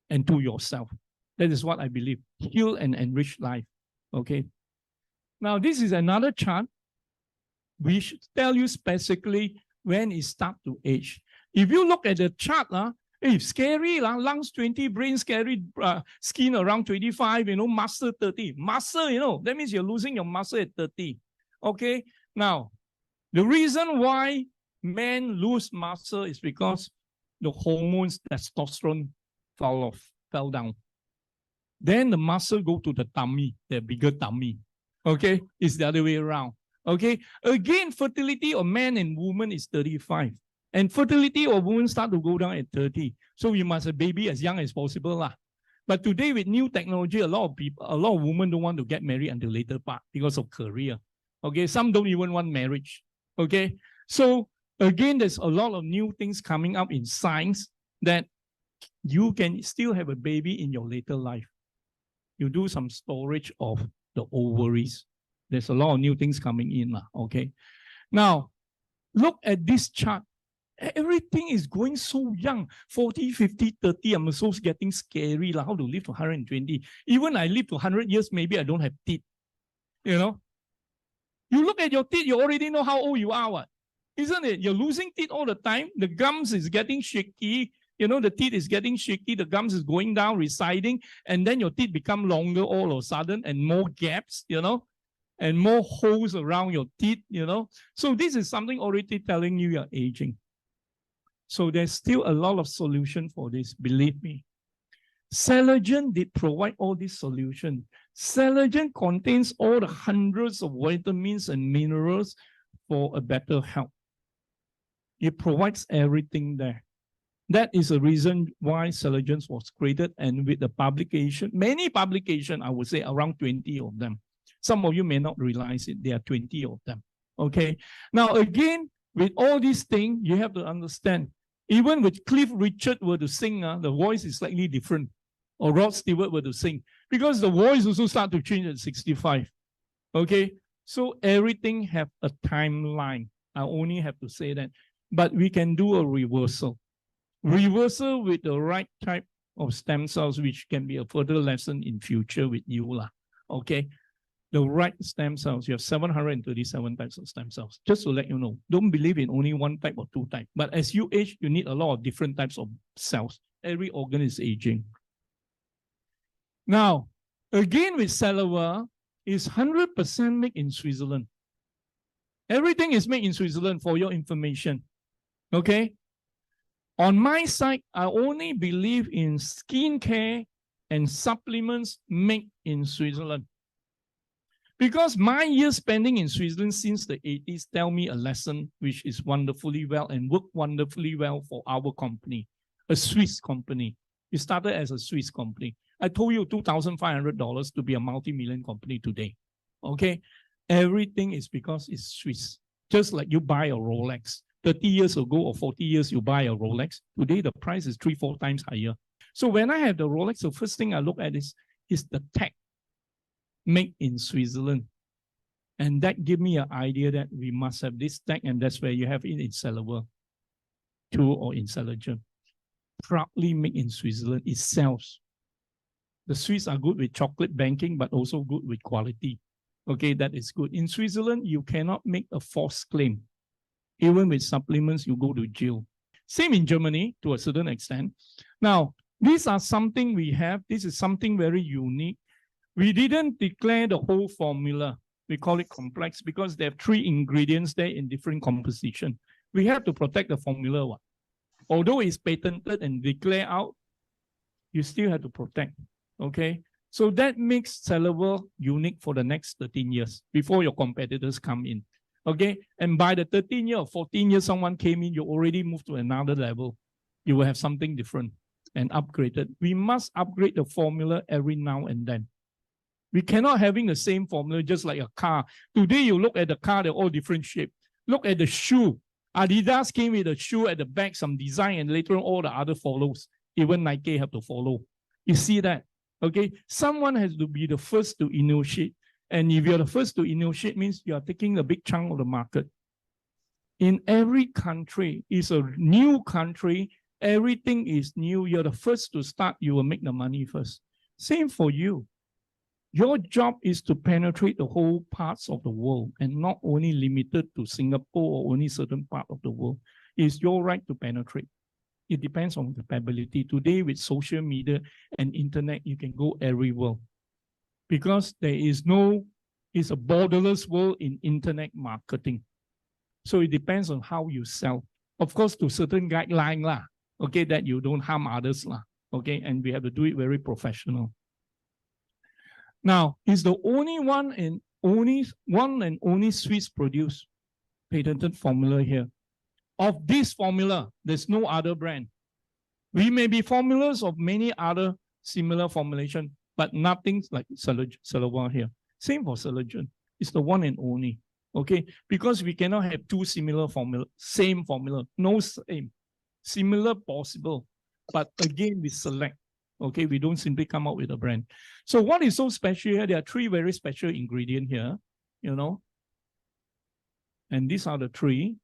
and to yourself. That is what I believe. Heal and enrich life. Okay. Now, this is another chart. We should tell you specifically when it starts to age. If you look at the chart, scary, lungs 20, brain scary, skin around 25, muscle 30. Muscle, that means you're losing your muscle at 30. Okay. Now, the reason why men lose muscle is because the hormones, testosterone, fell down. Then the muscle go to the tummy, the bigger tummy. Okay, it's the other way around. Okay, again, fertility of man and woman is 35. And fertility of women start to go down at 30. So you must have baby as young as possible. Lah. But today with new technology, a lot of women don't want to get married until later part because of career. Okay, some don't even want marriage. Okay, so again, there's a lot of new things coming up in science that you can still have a baby in your later life. You do some storage of the ovaries. There's a lot of new things coming in. Okay, now look at this chart. Everything is going so young, 40, 50, 30. I'm so getting scary. How to live to 120? Even I live to 100 years, maybe I don't have teeth. You look at your teeth, you already know how old you are. What? Isn't it? You're losing teeth all the time. The gums is getting shaky. The teeth is getting shaky. The gums is going down, receding. And then your teeth become longer all of a sudden and more gaps, and more holes around your teeth, So this is something already telling you you're aging. So there's still a lot of solution for this, believe me. Celeva did provide all these solutions. Celeva contains all the hundreds of vitamins and minerals for a better health. It provides everything there. That is the reason why Celeva was created, and with the publication, many publications, I would say around 20 of them. Some of you may not realize it, there are 20 of them. Okay. Now again, with all these things, you have to understand, even with Cliff Richard were to sing, the voice is slightly different. Or Rod Stewart were to sing. Because the voice also start to change at 65. Okay? So everything have a timeline. I only have to say that. But we can do a reversal. Reversal with the right type of stem cells, which can be a further lesson in future with you. Okay? The right stem cells, you have 737 types of stem cells. Just to let you know, don't believe in only one type or two types. But as you age, you need a lot of different types of cells. Every organ is aging. Now, again with Celeva, is 100% made in Switzerland. Everything is made in Switzerland for your information. Okay? On my side, I only believe in skincare and supplements made in Switzerland. Because my years spending in Switzerland since the 80s tell me a lesson which is wonderfully well and worked wonderfully well for our company, a Swiss company. We started as a Swiss company. I told you $2,500 to be a multi-million company today. Okay? Everything is because it's Swiss. Just like you buy a Rolex. 30 years ago or 40 years, you buy a Rolex. Today, the price is 3-4 times higher. So when I have the Rolex, the first thing I look at is the tag made in Switzerland. And that gives me an idea that we must have this tag, and that's where you have it in Celeva too, or in Celeva. Proudly made in Switzerland, it sells. The Swiss are good with chocolate banking, but also good with quality. Okay, that is good. In Switzerland, you cannot make a false claim. Even with supplements, you go to jail. Same in Germany to a certain extent. Now, these are something we have. This is something very unique. We didn't declare the whole formula. We call it complex because they have 3 ingredients there in different composition. We have to protect the formula one. Although it's patented and declared out, you still have to protect. Okay, so that makes Celeva unique for the next 13 years before your competitors come in. Okay, and by the 13 year or 14 years, someone came in, you already moved to another level. You will have something different and upgraded. We must upgrade the formula every now and then. We cannot having the same formula just like a car. Today, you look at the car, they're all different shape. Look at the shoe. Adidas came with a shoe at the back, some design, and later on all the other follows. Even Nike have to follow. You see that? Okay, someone has to be the first to initiate. And if you're the first to initiate, means you are taking a big chunk of the market. In every country, it's a new country, everything is new. You're the first to start, you will make the money first. Same for you. Your job is to penetrate the whole parts of the world and not only limited to Singapore or only certain part of the world. It's your right to penetrate. It depends on capability. Today, with social media and internet, you can go everywhere. Because there is no, it's a borderless world in internet marketing. So it depends on how you sell. Of course, to certain guideline lah, okay, that you don't harm others lah, okay, and we have to do it very professional. Now, it's the only one and only Swiss produced patented formula here. Of this formula, there's no other brand. We may be formulas of many other similar formulation, but nothing like Celeva here. Same for Cellogen. It's the one and only. Okay, because we cannot have 2 similar formula, same formula, no same, similar possible, but again we select. Okay, we don't simply come out with a brand. So what is so special here? There are 3 very special ingredients here, you know, and these are the 3.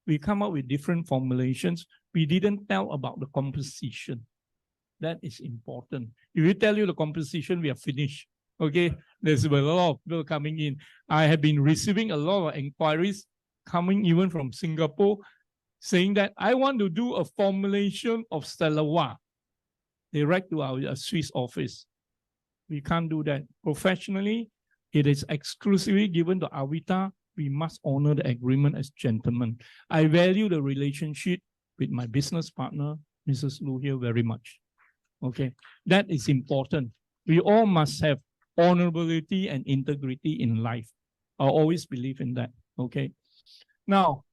We come up with different formulations. We didn't tell about the composition. That is important. If we tell you the composition, we are finished. Okay, there's a lot of people coming in. I have been receiving a lot of inquiries coming even from Singapore saying that I want to do a formulation of Celeva. They write to our Swiss office. We can't do that. Professionally, it is exclusively given to Avita. We must honor the agreement as gentlemen. I value the relationship with my business partner, Mrs. Lu here, very much. Okay, that is important. We all must have honorability and integrity in life. I always believe in that. Okay. Now,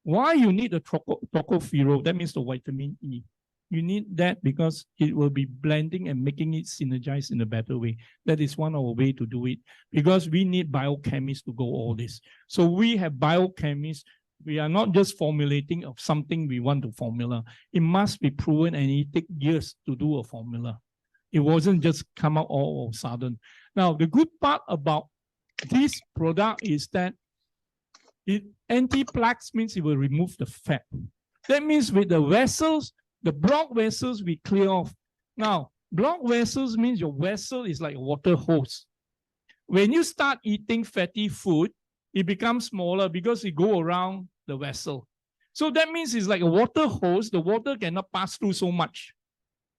why you need the tocopherol? That means the vitamin E. You need that because it will be blending and making it synergize in a better way. That is one of the way to do it because we need biochemists to go all this. So we have biochemists. We are not just formulating of something we want to formula. It must be proven and it takes years to do a formula. It wasn't just come out all of a sudden. Now, the good part about this product is that it anti-plaques means it will remove the fat. That means with the vessels, the blocked vessels we clear off. Now, blocked vessels means your vessel is like a water hose. When you start eating fatty food, it becomes smaller because it go around the vessel. So that means it's like a water hose. The water cannot pass through so much.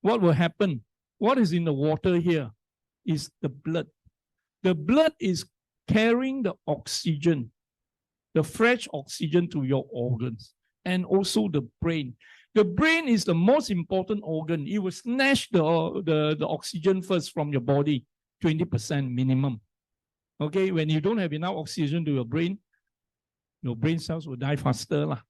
What will happen? What is in the water here is the blood. The blood is carrying the oxygen, the fresh oxygen to your organs, and also the brain. The brain is the most important organ. It will snatch the oxygen first from your body, 20% minimum. Okay, when you don't have enough oxygen to your brain cells will die faster lah.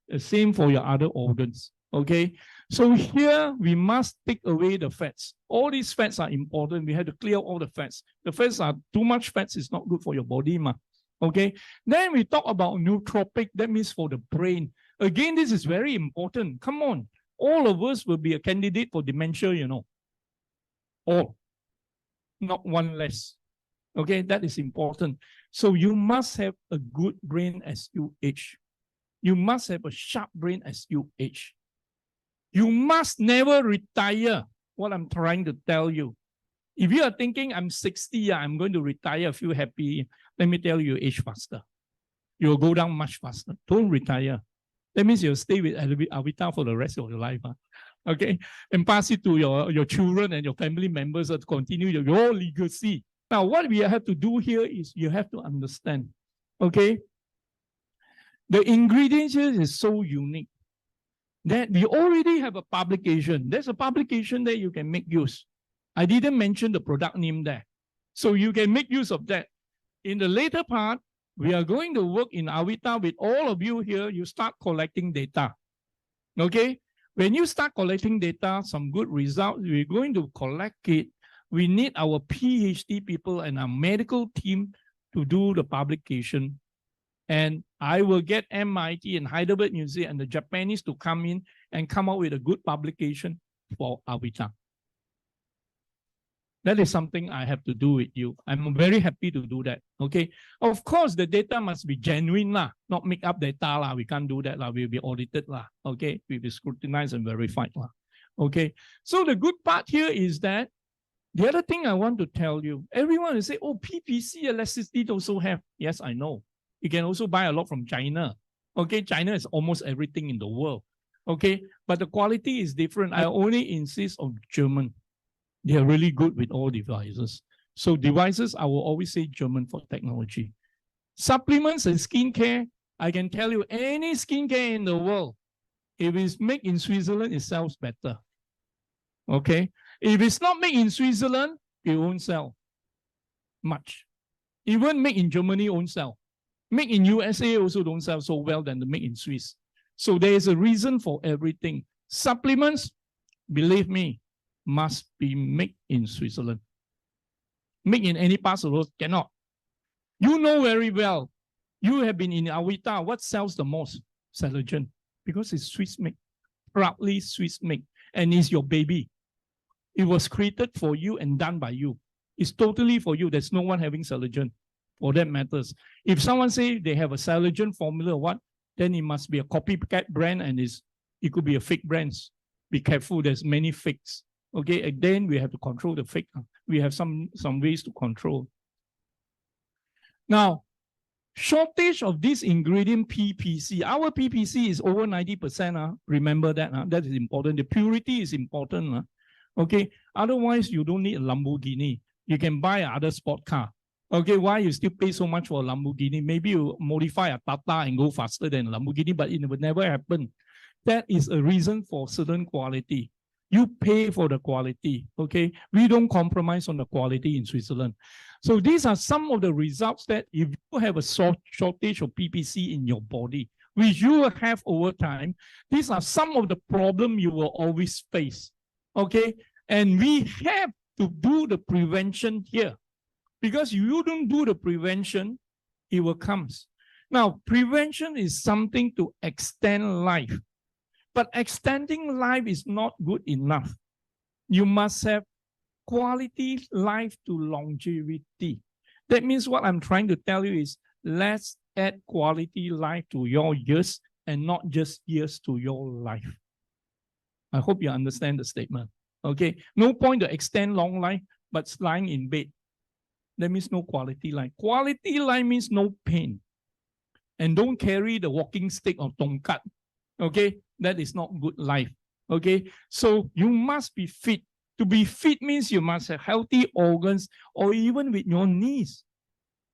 The same for your other organs. Okay, so here we must take away the fats. All these fats are important. We have to clear all the fats. The fats are too much fats is not good for your body, ma. Okay, then we talk about nootropic. That means for the brain. Again, this is very important. Come on, all of us will be a candidate for dementia, you know. All, not one less. Okay, that is important. So you must have a good brain as you age. You must have a sharp brain as you age. You must never retire, what I'm trying to tell you. If you are thinking, I'm 60, I'm going to retire, feel happy, let me tell you, age faster. You'll go down much faster. Don't retire. That means you'll stay with Avita for the rest of your life. Okay? And pass it to your children and your family members to continue your legacy. Now, what we have to do here is you have to understand. Okay? The ingredients here is so unique that we already have a publication. There's a publication that you can make use. I didn't mention the product name there. So you can make use of that. In the later part, we are going to work in Avita with all of you here. You start collecting data. Okay? When you start collecting data, some good results, we're going to collect it. We need our PhD people and our medical team to do the publication. And I will get MIT and Heidelberg Museum and the Japanese to come in and come out with a good publication for Avita. That is something I have to do with you. I'm very happy to do that. Okay. Of course, the data must be genuine, lah, not make up data. Lah. We can't do that. Lah. We'll be audited. Lah. Okay. We'll be scrutinized and verified. Lah. Okay. So the good part here is that the other thing I want to tell you, everyone will say, oh, PPC elasticity also have. Yes, I know. You can also buy a lot from China. Okay. China is almost everything in the world. Okay. But the quality is different. I only insist on German. They are really good with all devices. So devices, I will always say German for technology. Supplements and skincare, I can tell you any skincare in the world, if it's made in Switzerland, it sells better. Okay? If it's not made in Switzerland, it won't sell much. Even made in Germany won't sell. Made in USA also don't sell so well than the made in Swiss. So there is a reason for everything. Supplements, believe me, must be made in Switzerland. Made in any parts of the world, cannot. You know very well, you have been in Avita, what sells the most? Cellogen, because it's Swiss made, proudly Swiss made, and it's your baby. It was created for you and done by you. It's totally for you. There's no one having Cellogen, for that matters. If someone say they have a Cellogen formula or what, then it must be a copycat brand and it could be a fake brand. Be careful, there's many fakes. Okay, and then we have to control the fake. We have some ways to control. Now, shortage of this ingredient PPC. Our PPC is over 90%. Remember that. That is important. The purity is important. Okay, otherwise you don't need a Lamborghini. You can buy another sport car. Okay, why you still pay so much for a Lamborghini? Maybe you modify a Tata and go faster than a Lamborghini, but it will never happen. That is a reason for certain quality. You pay for the quality, okay? We don't compromise on the quality in Switzerland. So these are some of the results that if you have a shortage of PPC in your body, which you will have over time, these are some of the problems you will always face, okay? And we have to do the prevention here. Because if you don't do the prevention, it will come. Now, prevention is something to extend life. But extending life is not good enough. You must have quality life to longevity. That means what I'm trying to tell you is let's add quality life to your years and not just years to your life. I hope you understand the statement. Okay, no point to extend long life, but lying in bed. That means no quality life. Quality life means no pain. And don't carry the walking stick or tongkat. Okay, that is not good life. Okay, so you must be fit. To be fit means you must have healthy organs, or even with your knees.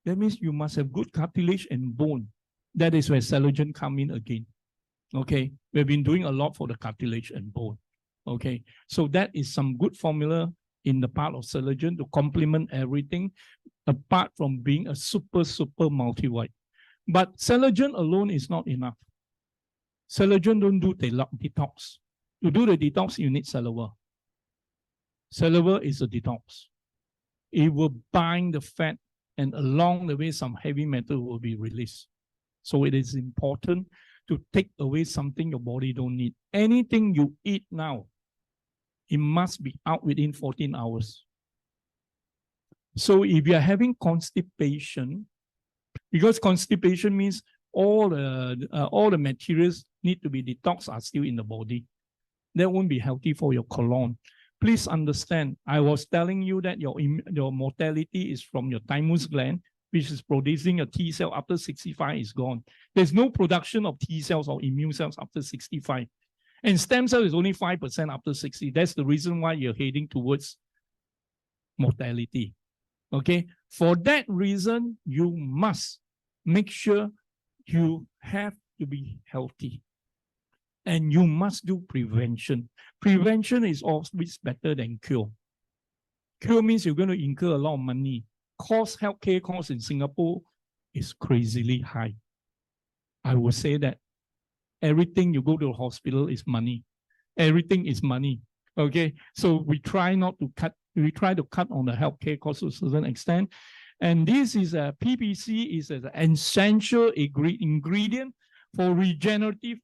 That means you must have good cartilage and bone. That is where Cellogen come in again. Okay, we've been doing a lot for the cartilage and bone. Okay, so that is some good formula in the part of Cellogen to complement everything, apart from being a super multivite. But Cellogen alone is not enough. Cellogen don't do detox. To do the detox, you need Celeva. Celeva is a detox. It will bind the fat, and along the way, some heavy metal will be released. So it is important to take away something your body don't need. Anything you eat now, it must be out within 14 hours. So if you're having constipation, because constipation means all the materials need to be detoxed are still in the body. That won't be healthy for your colon. Please understand, I was telling you that your mortality is from your thymus gland, which is producing a T cell after 65 is gone. There's no production of T cells or immune cells after 65. And stem cell is only 5% after 60. That's the reason why you're heading towards mortality. Okay? For that reason, you must make sure you have to be healthy. And you must do prevention. Prevention is always better than cure. Cure means you're going to incur a lot of money. Healthcare costs in Singapore is crazily high. I would say that everything you go to the hospital is money. Everything is money. Okay, so we try not to cut. We try to cut on the healthcare costs to a certain extent. And this is a PPC is an essential ingredient for regenerative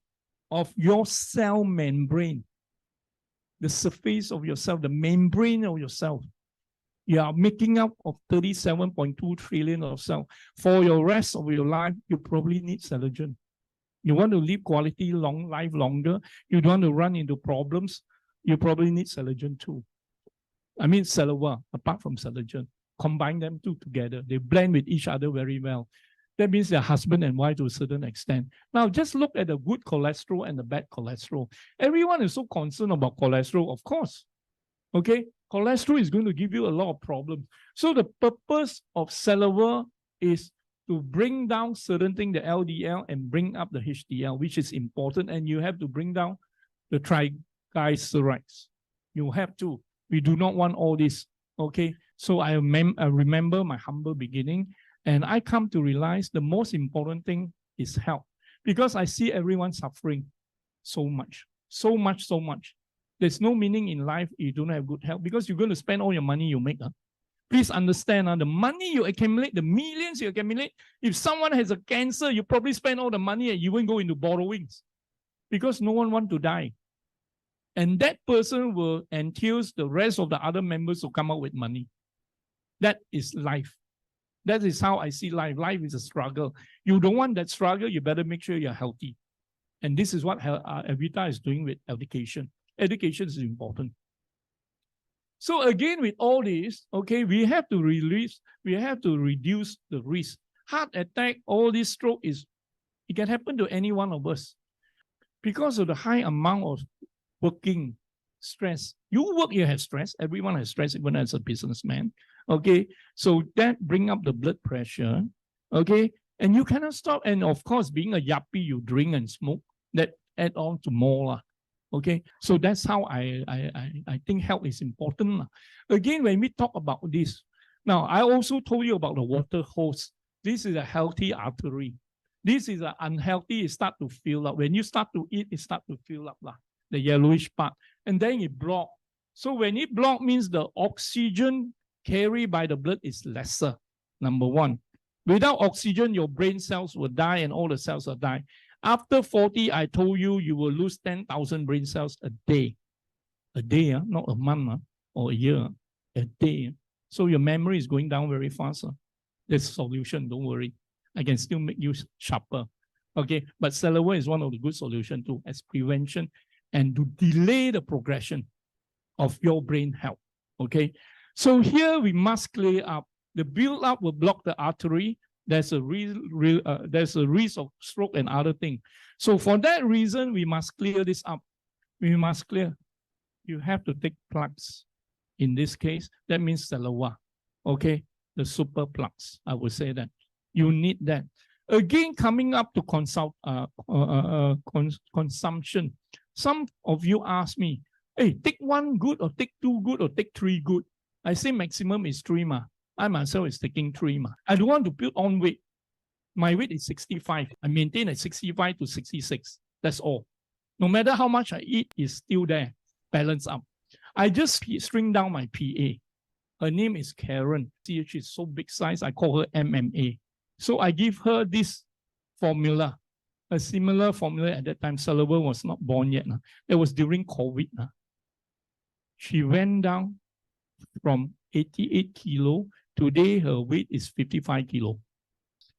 of your cell membrane, the surface of your cell, the membrane of your cell. You are making up of 37.2 trillion of cells. For your rest of your life, you probably need collagen. You want to live quality life longer, you don't want to run into problems, you probably need collagen too. I mean Celeva, apart from collagen. Combine them two together. They blend with each other very well. That means they're husband and wife to a certain extent. Now, just look at the good cholesterol and the bad cholesterol. Everyone is so concerned about cholesterol, of course. Okay? Cholesterol is going to give you a lot of problems. So the purpose of Celeva is to bring down certain things, the LDL, and bring up the HDL, which is important. And you have to bring down the triglycerides. You have to. We do not want all this. Okay? So I remember my humble beginning. And I come to realize the most important thing is health. Because I see everyone suffering so much. There's no meaning in life if you don't have good health because you're going to spend all your money you make. Please understand, the money you accumulate, the millions you accumulate, if someone has a cancer, you probably spend all the money and you won't go into borrowings because no one wants to die. And that person will entail the rest of the other members to come up with money. That is life. That is how I see life. Life is a struggle. You don't want that struggle, you better make sure you're healthy. And this is what Avita is doing with education. Education is important. So again, with all this, okay, we have to reduce the risk. Heart attack, all this stroke it can happen to any one of us. Because of the high amount of working stress. You work, you have stress. Everyone has stress, even as a businessman. Okay, so that bring up the blood pressure. Okay, and you cannot stop. And of course, being a yuppie, you drink and smoke. That add on to more. Okay, so that's how I think health is important. Again, when we talk about this, now I also told you about the water hose. This is a healthy artery. This is an unhealthy, it start to fill up. When you start to eat, it start to fill up, the yellowish part. And then it block. So when it block means the oxygen carried by the blood is lesser, number one. Without oxygen, your brain cells will die and all the cells will die. After 40, I told you, you will lose 10,000 brain cells a day. A day, not a month or a year, a day. So your memory is going down very fast. There's a solution, don't worry. I can still make you sharper. Okay, but Celeva is one of the good solutions too, as prevention and to delay the progression of your brain health. Okay, so here we must clear up. The build-up will block the artery. There's a risk of stroke and other things. So for that reason, we must clear this up. We must clear. You have to take plugs. In this case, that means Celeva. Okay, the super plugs. I would say that you need that. Again, coming up to consumption. Some of you ask me, hey, take one good or take two good or take three good. I say maximum is 3. I myself is taking 3. I don't want to build on weight. My weight is 65. I maintain at 65 to 66. That's all. No matter how much I eat, it's still there. Balance up. I just string down my PA. Her name is Karen. She is so big size, I call her MMA. So I give her this formula. A similar formula at that time. Celeva was not born yet. It was during COVID. She went down from 88 kilo. Today, her weight is 55 kilo.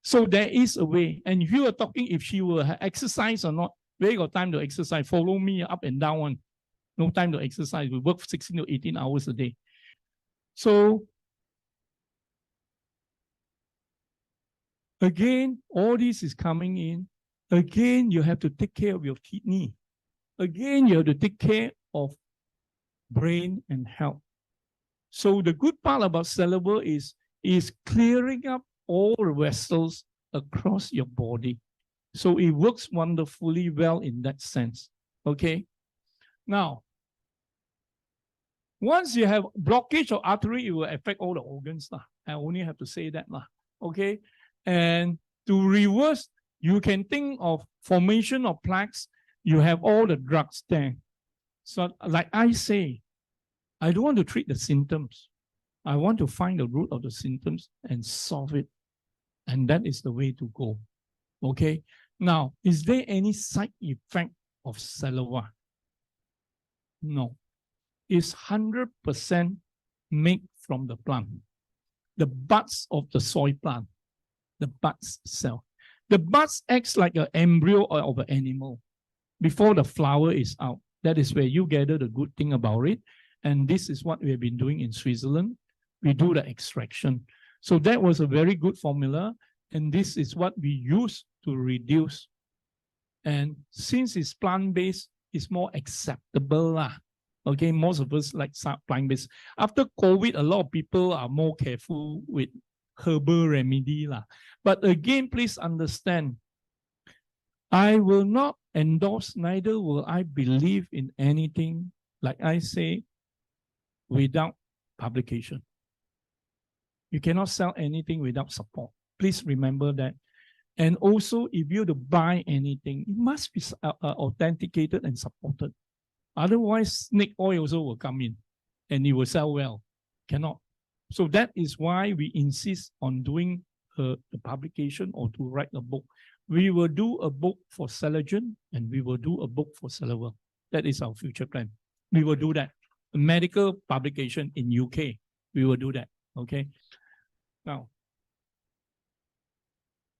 So there is a way. And if you are talking if she will exercise or not, where you got time to exercise, follow me up and down one. no time to exercise. We work 16 to 18 hours a day. So again, all this is coming in. Again, you have to take care of your kidney. Again, you have to take care of brain and health. So the good part about Celeva is clearing up all the vessels across your body. So it works wonderfully well in that sense. Okay. Now, once you have blockage of artery, it will affect all the organs. I only have to say that. Okay. And to reverse, you can think of formation of plaques. You have all the drugs there. So like I say, I don't want to treat the symptoms. I want to find the root of the symptoms and solve it. And that is the way to go. Okay. Now, is there any side effect of Celeva? No. It's 100% made from the plant. The buds of the soy plant. The buds cell. The buds acts like an embryo of an animal before the flower is out. That is where you gather the good thing about it. And this is what we have been doing in Switzerland. We do the extraction. So that was a very good formula. And this is what we use to reduce. And since it's plant-based, it's more acceptable. Okay, most of us like plant-based. After COVID, a lot of people are more careful with herbal remedy. But again, please understand, I will not endorse, neither will I believe in anything, like I say, without publication. You cannot sell anything without support. Please remember that. And also, if you to buy anything, it must be authenticated and supported. Otherwise, snake oil also will come in and it will sell well. Cannot. So that is why we insist on doing the publication or to write a book. We will do a book for Cellogen and we will do a book for Celeva. That is our future plan. We will do that. A medical publication in UK. We will do that. Okay.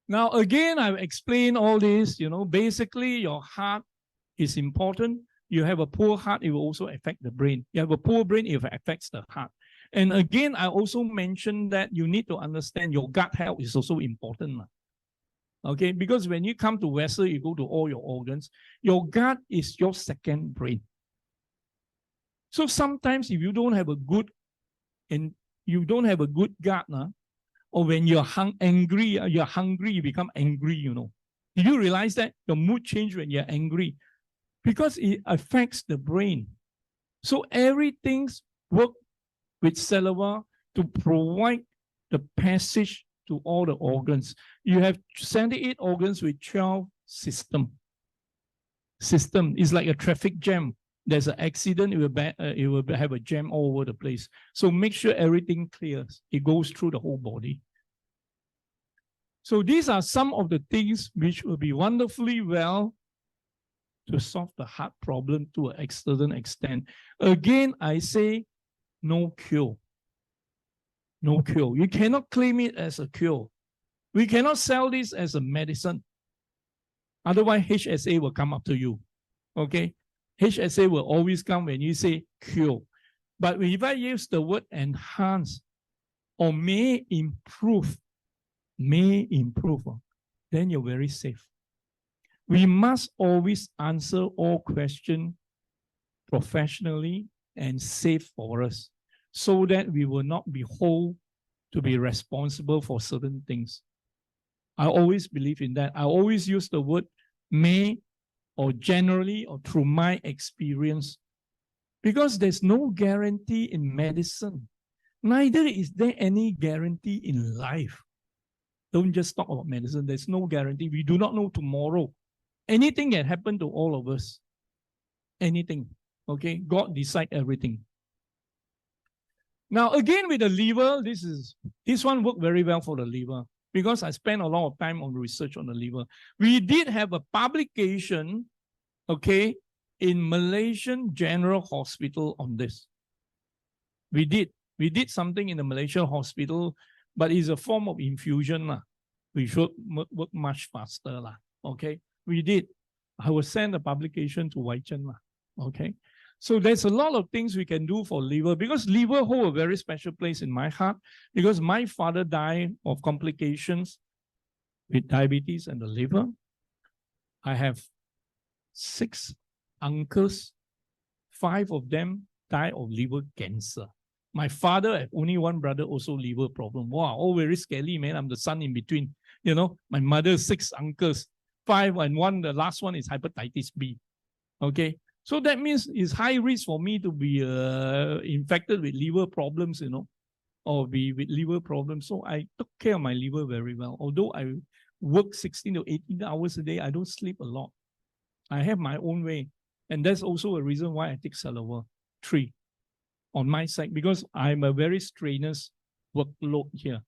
Now again, I've explained all this, basically your heart is important. You have a poor heart, it will also affect the brain. You have a poor brain, it affects the heart. And again, I also mentioned that you need to understand your gut health is also important. Okay, because when you come to vessel, you go to all your organs, your gut is your second brain. So sometimes if you don't have a good gut, or when you're hungry, you become angry, Did you realize that your mood changes when you're angry? Because it affects the brain. So everything's work with Celeva to provide the passage to all the organs. You have 78 organs with 12 systems. System is like a traffic jam. There's an accident, it will have a jam all over the place. So make sure everything clears. It goes through the whole body. So these are some of the things which will be wonderfully well to solve the heart problem to an certain extent. Again, I say no cure. No cure. You cannot claim it as a cure. We cannot sell this as a medicine. Otherwise, HSA will come up to you. Okay? HSA will always come when you say cure. But if I use the word enhance or may improve, then you're very safe. We must always answer all questions professionally and safe for us so that we will not be whole to be responsible for certain things. I always believe in that. I always use the word may or generally or through my experience because there's no guarantee in medicine. Neither is there any guarantee in life. Don't just talk about medicine. There's no guarantee. We do not know tomorrow. Anything can happen to all of us. Anything. Okay? God decides everything. Now, again, with the liver, this one worked very well for the liver because I spent a lot of time on research on the liver. We did have a publication, okay, in Malaysian General Hospital on this. We did something in the Malaysian hospital, but it's a form of infusion. We should work much faster. Okay? We did. I will send a publication to Waichen. Okay? So there's a lot of things we can do for liver, because liver hold a very special place in my heart, because my father died of complications with diabetes and the liver. I have 6 uncles, 5 of them died of liver cancer. My father had only 1 brother, also liver problem. Wow, all very scary, man. I'm the son in between. You know, my mother, 6 uncles, 5 and 1, the last one is hepatitis B. Okay, so that means it's high risk for me to be infected with liver problems, you know, or be with liver problems. So I took care of my liver very well. Although I work 16 to 18 hours a day, I don't sleep a lot. I have my own way. And that's also a reason why I take Celeva 3 on my side, because I'm a very strenuous workload here.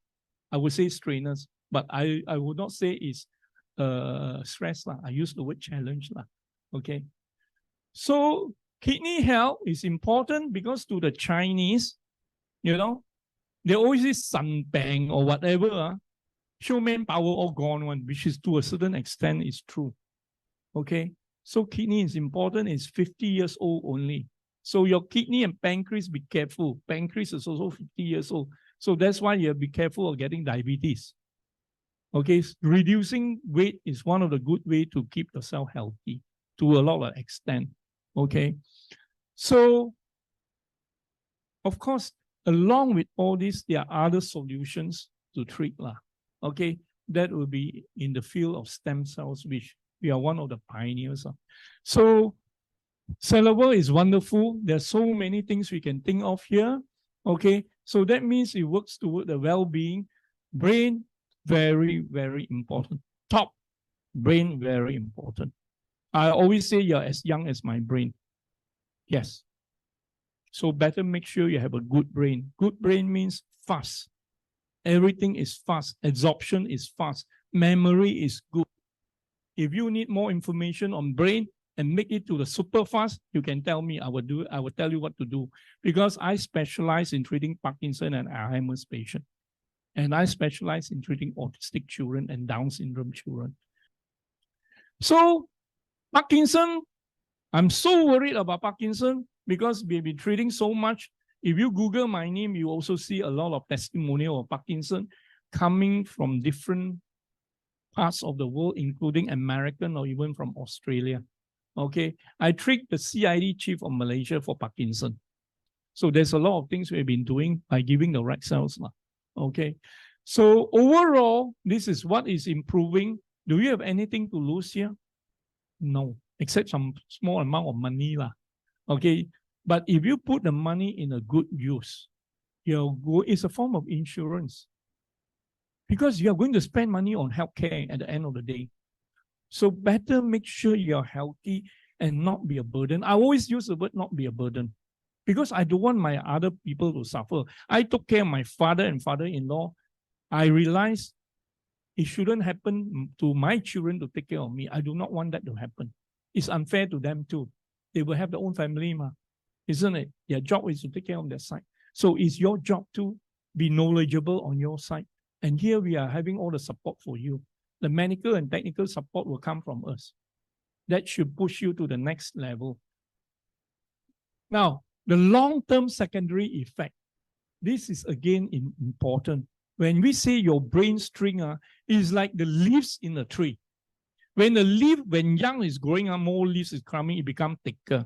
I would say strenuous, but I would not say it's stress. I use the word challenge. Okay. So kidney health is important because to the Chinese, you know, they always say sun bang or whatever. Show manpower all gone one, which is to a certain extent is true. Okay. So kidney is important. It's 50 years old only. So your kidney and pancreas, be careful. Pancreas is also 50 years old. So that's why you have to be careful of getting diabetes. Okay, reducing weight is one of the good ways to keep yourself healthy to a lot of extent. Okay, so of course, along with all this, there are other solutions to treat. Okay, that will be in the field of stem cells, which we are one of the pioneers. So Celeva is wonderful. There's so many things we can think of here. Okay, so that means it works toward the well-being. Brain, very, very important. Top, brain, very important. I always say you're as young as my brain. Yes. So better make sure you have a good brain. Good brain means fast. Everything is fast. Absorption is fast. Memory is good. If you need more information on brain, and make it to the super fast, you can tell me, I will do it. I will tell you what to do, because I specialize in treating Parkinson and Alzheimer's patients. And I specialize in treating autistic children and Down syndrome children. So Parkinson, I'm so worried about Parkinson because we've been treating so much. If you Google my name, you also see a lot of testimonial of Parkinson coming from different parts of the world, including American or even from Australia. Okay, I treat the CID chief of Malaysia for Parkinson. So there's a lot of things we've been doing by giving the right cells. Okay, so overall, this is what is improving. Do you have anything to lose here? No, except some small amount of money. Okay, but if you put the money in a good use, it's a form of insurance. Because you are going to spend money on healthcare at the end of the day. So better make sure you're healthy and not be a burden. I always use the word not be a burden because I don't want my other people to suffer. I took care of my father and father-in-law. I realized it shouldn't happen to my children to take care of me. I do not want that to happen. It's unfair to them too. They will have their own family, isn't it? Their job is to take care of their side. So it's your job to be knowledgeable on your side. And here we are having all the support for you. The medical and technical support will come from us. That should push you to the next level. Now, the long-term secondary effect. This is again important. When we say your brain string is like the leaves in a tree. When the leaf, when young is growing up, more leaves is coming, it becomes thicker.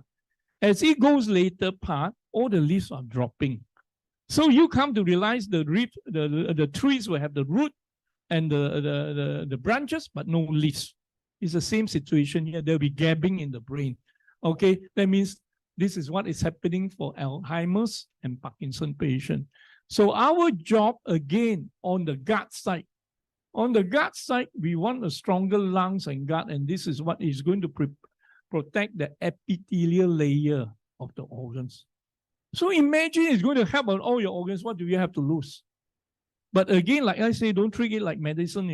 As it goes later part, all the leaves are dropping. So you come to realize the trees will have the root and the branches, but no leaves. It's the same situation here. There'll be gapping in the brain. Okay, that means this is what is happening for Alzheimer's and Parkinson patient. So our job again on the gut side. On the gut side, we want a stronger lungs and gut, and this is what is going to protect the epithelial layer of the organs. So imagine it's going to help on all your organs. What do you have to lose? But again, like I say, don't treat it like medicine,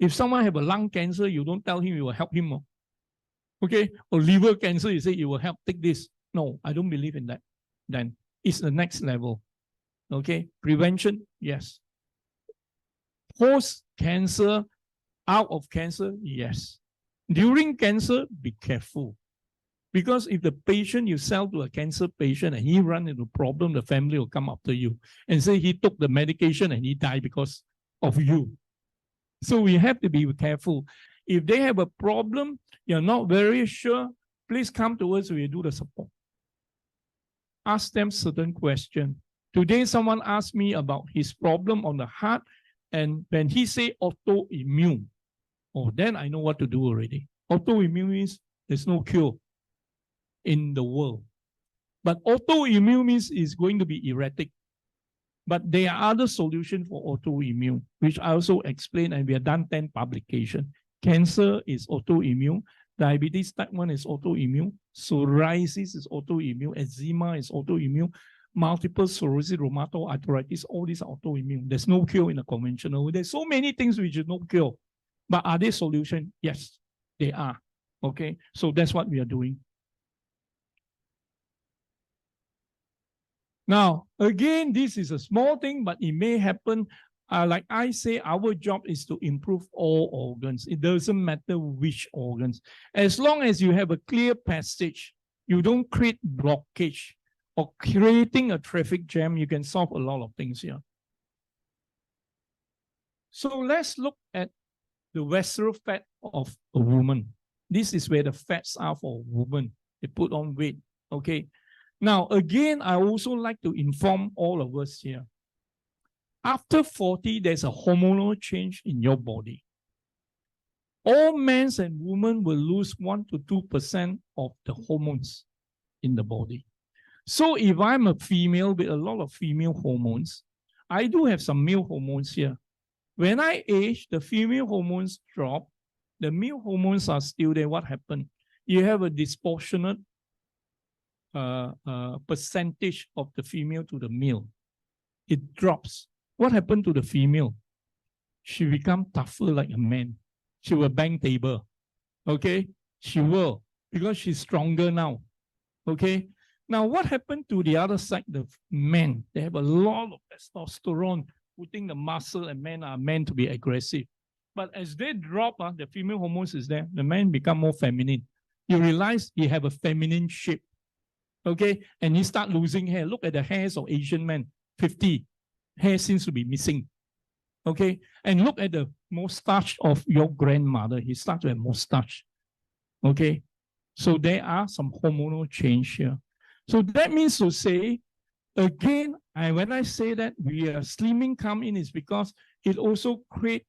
If someone have a lung cancer, you don't tell him you will help him. Okay? Or liver cancer, you say you will help, take this. No, I don't believe in that. Then it's the next level. Okay? Prevention, yes. Post-cancer, out of cancer, yes. During cancer, be careful. Because if the patient you sell to a cancer patient and he run into problem, the family will come after you and say he took the medication and he died because of you. So we have to be careful. If they have a problem, you're not very sure, please come to us, we do the support. Ask them certain questions. Today, someone asked me about his problem on the heart, and when he say autoimmune, oh, then I know what to do already. Autoimmune means there's no cure in the world. But autoimmune means it's going to be erratic. But there are other solutions for autoimmune, which I also explained, and we have done 10 publications. Cancer is autoimmune. Diabetes type 1 is autoimmune. Psoriasis is autoimmune. Eczema is autoimmune. Multiple sclerosis, rheumatoid arthritis, all these are autoimmune. There's no cure in the conventional. There's so many things which is no cure. But are they solutions? Yes, they are. Okay, so that's what we are doing. Now, again, this is a small thing, but it may happen. Like I say, our job is to improve all organs. It doesn't matter which organs. As long as you have a clear passage, you don't create blockage or creating a traffic jam, you can solve a lot of things here. So let's look at the visceral fat of a woman. This is where the fats are for a woman. They put on weight, okay? Now, again, I also like to inform all of us here. After 40, there's a hormonal change in your body. All men and women will lose 1 to 2% of the hormones in the body. So if I'm a female with a lot of female hormones, I do have some male hormones here. When I age, the female hormones drop, the male hormones are still there. What happened? You have a disproportionate percentage of the female to the male. It drops. What happened to the female? She become tougher like a man. She will bang table. Okay? She will, because she's stronger now. Okay? Now, what happened to the other side, the men? They have a lot of testosterone, putting the muscle, and men are meant to be aggressive. But as they drop, the female hormones is there, the men become more feminine. You realize he have a feminine shape. Okay? And he start losing hair. Look at the hairs of Asian men, 50. Hair seems to be missing. Okay? And look at the mustache of your grandmother. He starts to have mustache. Okay? So there are some hormonal change here. So that means to say, again, when I say that we are slimming come in is because it also creates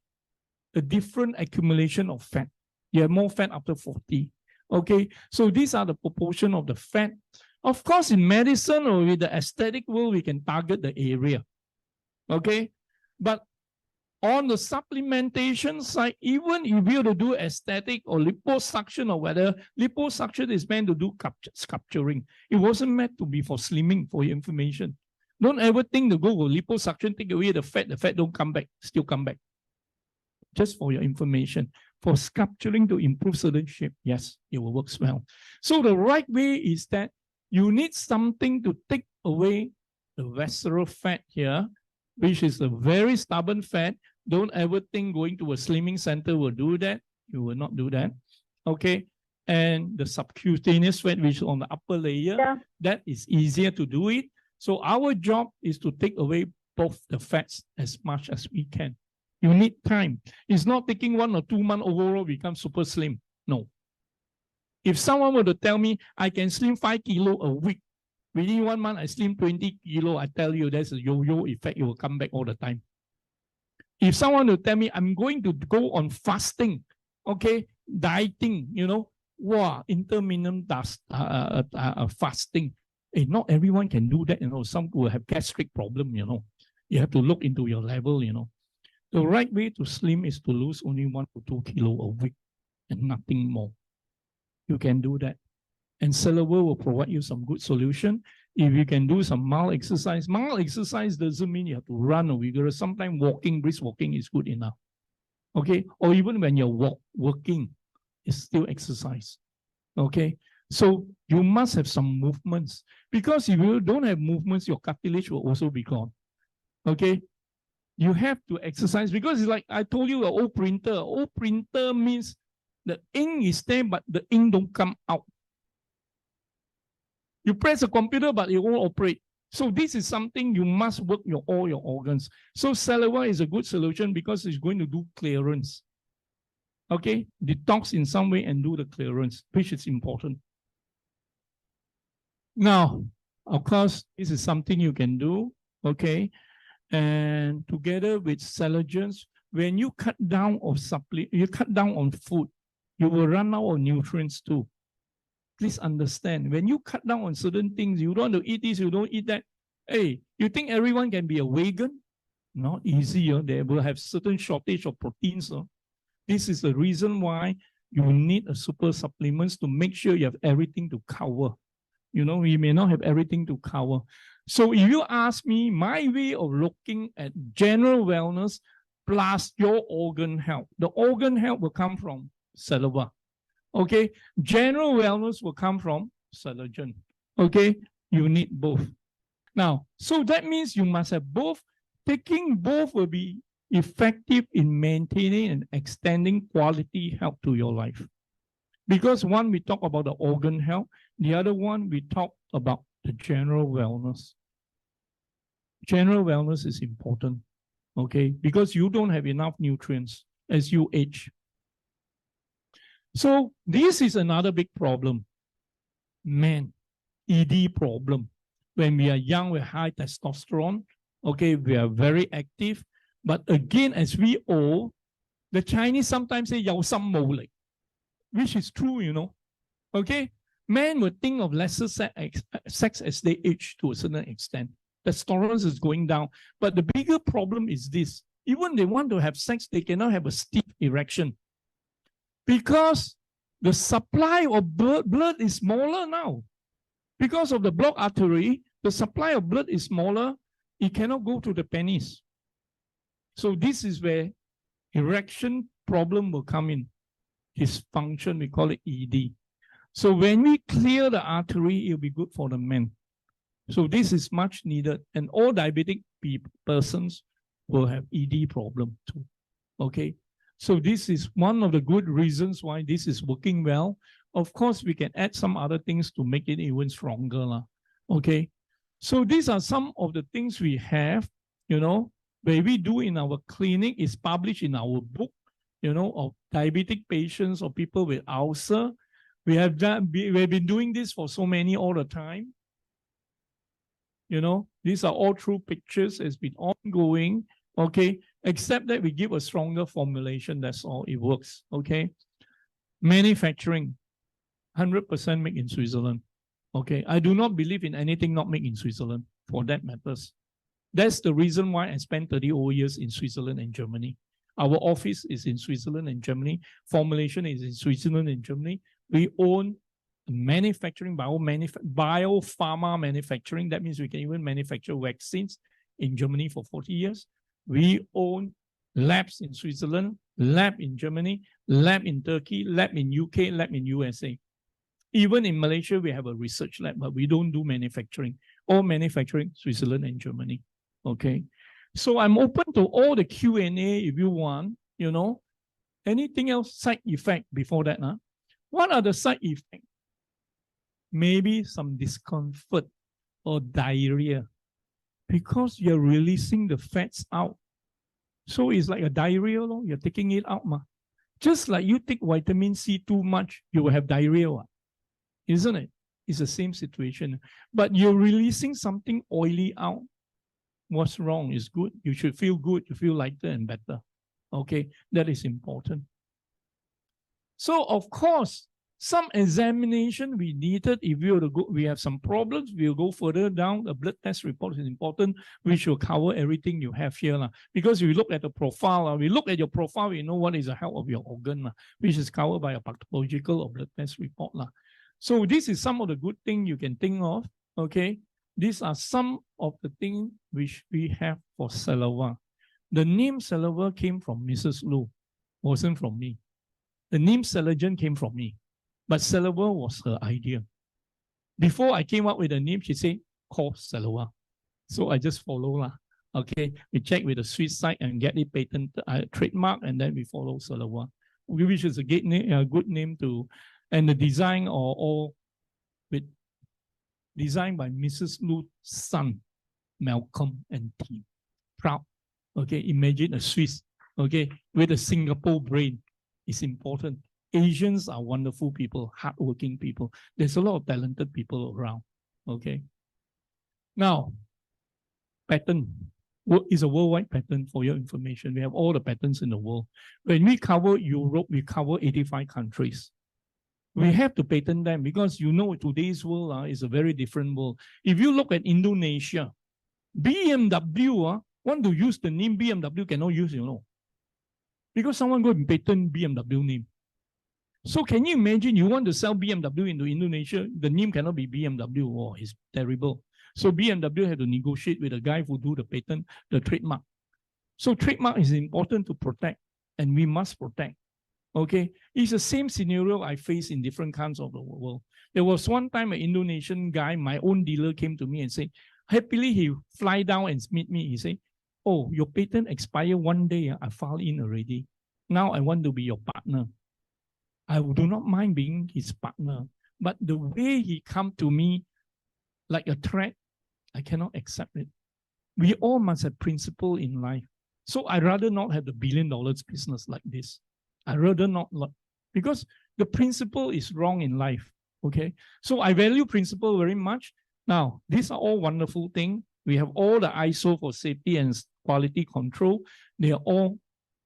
a different accumulation of fat. You have more fat after 40. Okay? So these are the proportion of the fat. Of course, in medicine or with the aesthetic world, we can target the area. Okay? But on the supplementation side, even if you to do aesthetic or liposuction or whether liposuction is meant to do sculpturing, it wasn't meant to be for slimming, for your information. Don't ever think to go for liposuction, take away the fat don't come back, still come back. Just for your information. For sculpturing to improve certain shape, yes, it will work well. So the right way is that you need something to take away the visceral fat here, which is a very stubborn fat. Don't ever think going to a slimming center will do that. You will not do that. Okay. And the subcutaneous fat, which is on the upper layer, that is easier to do it. So our job is to take away both the fats as much as we can. You need time. It's not taking 1 or 2 months overall become super slim. No. If someone were to tell me I can slim 5 kilo a week, within 1 month I slim 20 kilo, I tell you there's a yo-yo effect. It will come back all the time. If someone will tell me I'm going to go on fasting, okay, dieting, you know, wow, intermittent fasting. Not everyone can do that, you know. Some will have gastric problem, you know. You have to look into your level, you know. The right way to slim is to lose only 1 to 2 kilo a week and nothing more. You can do that. And Celeva will provide you some good solution. If you can do some mild exercise doesn't mean you have to run or vigorous. Sometimes walking, brisk walking is good enough. Okay? Or even when you're working, it's still exercise. Okay? So you must have some movements. Because if you don't have movements, your cartilage will also be gone. Okay? You have to exercise because it's like I told you, an old printer. Old printer means the ink is there, but the ink don't come out. You press a computer, but it won't operate. So this is something you must work all your organs. So Celeva is a good solution because it's going to do clearance. Okay, detox in some way and do the clearance, which is important. Now, of course, this is something you can do, okay? And together with Celogens, when you cut down on food, you will run out of nutrients too. Please understand, when you cut down on certain things, you don't want to eat this, you don't eat that. Hey, you think everyone can be a vegan? Not easy. They will have certain shortage of proteins. This is the reason why you need a super supplements to make sure you have everything to cover. You may not have everything to cover. So if you ask me, my way of looking at general wellness plus your organ health, the organ health will come from Celeva. Okay, general wellness will come from Celogen. Okay, you need both. Now, so that means you must have both. Taking both will be effective in maintaining and extending quality health to your life. Because one, we talk about the organ health. The other one, we talk about the general wellness. General wellness is important, okay? Because you don't have enough nutrients as you age. So this is another big problem. Man, ED problem. When we are young with high testosterone, okay, we are very active. But again, as we old, the Chinese sometimes say 有心無力, which is true, Okay, men will think of lesser sex as they age to a certain extent. Testosterone is going down. But the bigger problem is this. Even they want to have sex, they cannot have a steep erection. Because the supply of blood is smaller now. Because of the blocked artery, the supply of blood is smaller. It cannot go to the penis. So this is where erection problem will come in. Dysfunction, we call it ED. So when we clear the artery, it will be good for the men. So this is much needed. And all diabetic persons will have ED problem too. Okay. So this is one of the good reasons why this is working well. Of course, we can add some other things to make it even stronger. Okay. So these are some of the things we have, where we do in our clinic. Is published in our book, of diabetic patients or people with ulcer. We've been doing this for so many all the time. These are all true pictures. It's been ongoing, okay? Except that we give a stronger formulation. That's all. It works, okay? Manufacturing, 100% made in Switzerland, okay? I do not believe in anything not made in Switzerland, for that matters. That's the reason why I spent 30 years in Switzerland and Germany. Our office is in Switzerland and Germany. Formulation is in Switzerland and Germany. We own manufacturing, biopharma manufacturing. That means we can even manufacture vaccines in Germany for 40 years. We own labs in Switzerland, lab in Germany, lab in Turkey, lab in UK, lab in USA. Even in Malaysia, we have a research lab, but we don't do manufacturing. All manufacturing, Switzerland and Germany. Okay. So I'm open to all the Q&A if you want, Anything else, side effect before that? What are the side effects? Maybe some discomfort or diarrhea because you're releasing the fats out. So it's like a diarrhea, you're taking it out. Just like you take vitamin C too much, you will have diarrhea, isn't it? It's the same situation. But you're releasing something oily out. What's wrong is good. You should feel good. You feel lighter and better. Okay, that is important. So, of course, some examination we needed. If we have some problems, we'll go further down. A blood test report is important. We should cover everything you have here. Because if we look at the profile, we look at your profile, we know what is the health of your organ, which is covered by a pathological or blood test report. So this is some of the good things you can think of. Okay. These are some of the things which we have for Celeva. The name Celeva came from Mrs. Lu, wasn't from me. The name Celogen came from me, but Celeva was her idea. Before I came up with the name, she said, call Celeva. So I just follow. Okay, we check with the Swiss side and get it patent trademark, and then we follow Celeva, which is a good name to, and the design or all with designed by Mrs. Lu's son, Malcolm and team. Proud. Okay, imagine a Swiss, okay, with a Singapore brain. It's important. Asians are wonderful people, hardworking people. There's a lot of talented people around. Okay. Now, patent is a worldwide patent for your information. We have all the patents in the world. When we cover Europe, we cover 85 countries. We have to patent them because you know today's world is a very different world. If you look at Indonesia, BMW want to use the name BMW, cannot use, you know. Because someone go and patent BMW name. So can you imagine you want to sell BMW into Indonesia, the name cannot be BMW. Oh, it's terrible. So BMW had to negotiate with the guy who do the patent, the trademark. So trademark is important to protect, and we must protect. Okay, it's the same scenario I face in different kinds of the world. There was one time an Indonesian guy, my own dealer, came to me and said, happily he fly down and meet me. He said, oh, your patent expired one day. I filed in already. Now I want to be your partner. I do not mind being his partner, but the way he come to me like a threat, I cannot accept it. We all must have principle in life. So I'd rather not have the $1 billion business like this. I'd rather not, because the principle is wrong in life, okay? So I value principle very much. Now, these are all wonderful things. We have all the ISO for safety and quality control. They are all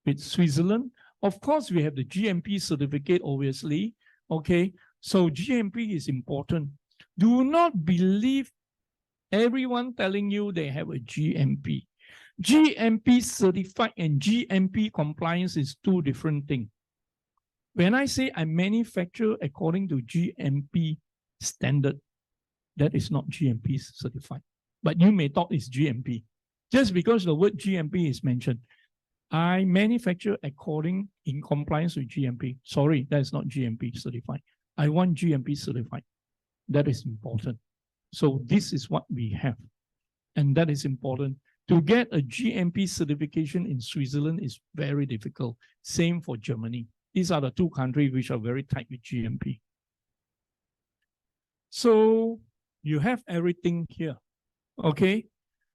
with Switzerland. Of course, we have the GMP certificate, obviously, okay? So GMP is important. Do not believe everyone telling you they have a GMP. GMP certified and GMP compliance is two different things. When I say I manufacture according to GMP standard, that is not GMP certified. But you may thought it's GMP. Just because the word GMP is mentioned, I manufacture according in compliance with GMP. Sorry, that is not GMP certified. I want GMP certified. That is important. So this is what we have. And that is important. To get a GMP certification in Switzerland is very difficult. Same for Germany. These are the two countries which are very tight with GMP. So you have everything here, okay?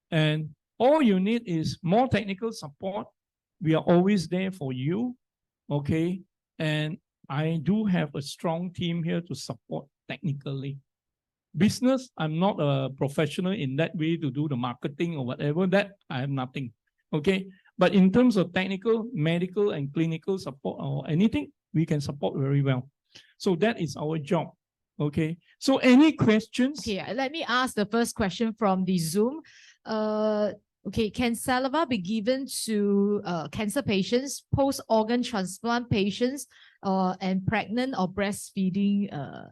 And all you need is more technical support. We are always there for you, okay? And I do have a strong team here to support technically. Business, I'm not a professional in that way to do the marketing or whatever. That I have nothing, okay? But in terms of technical, medical, and clinical support or anything, we can support very well. So that is our job, okay? So any questions? Okay, let me ask the first question from the Zoom. Okay, can Celeva be given to cancer patients, post-organ transplant patients, and pregnant or breastfeeding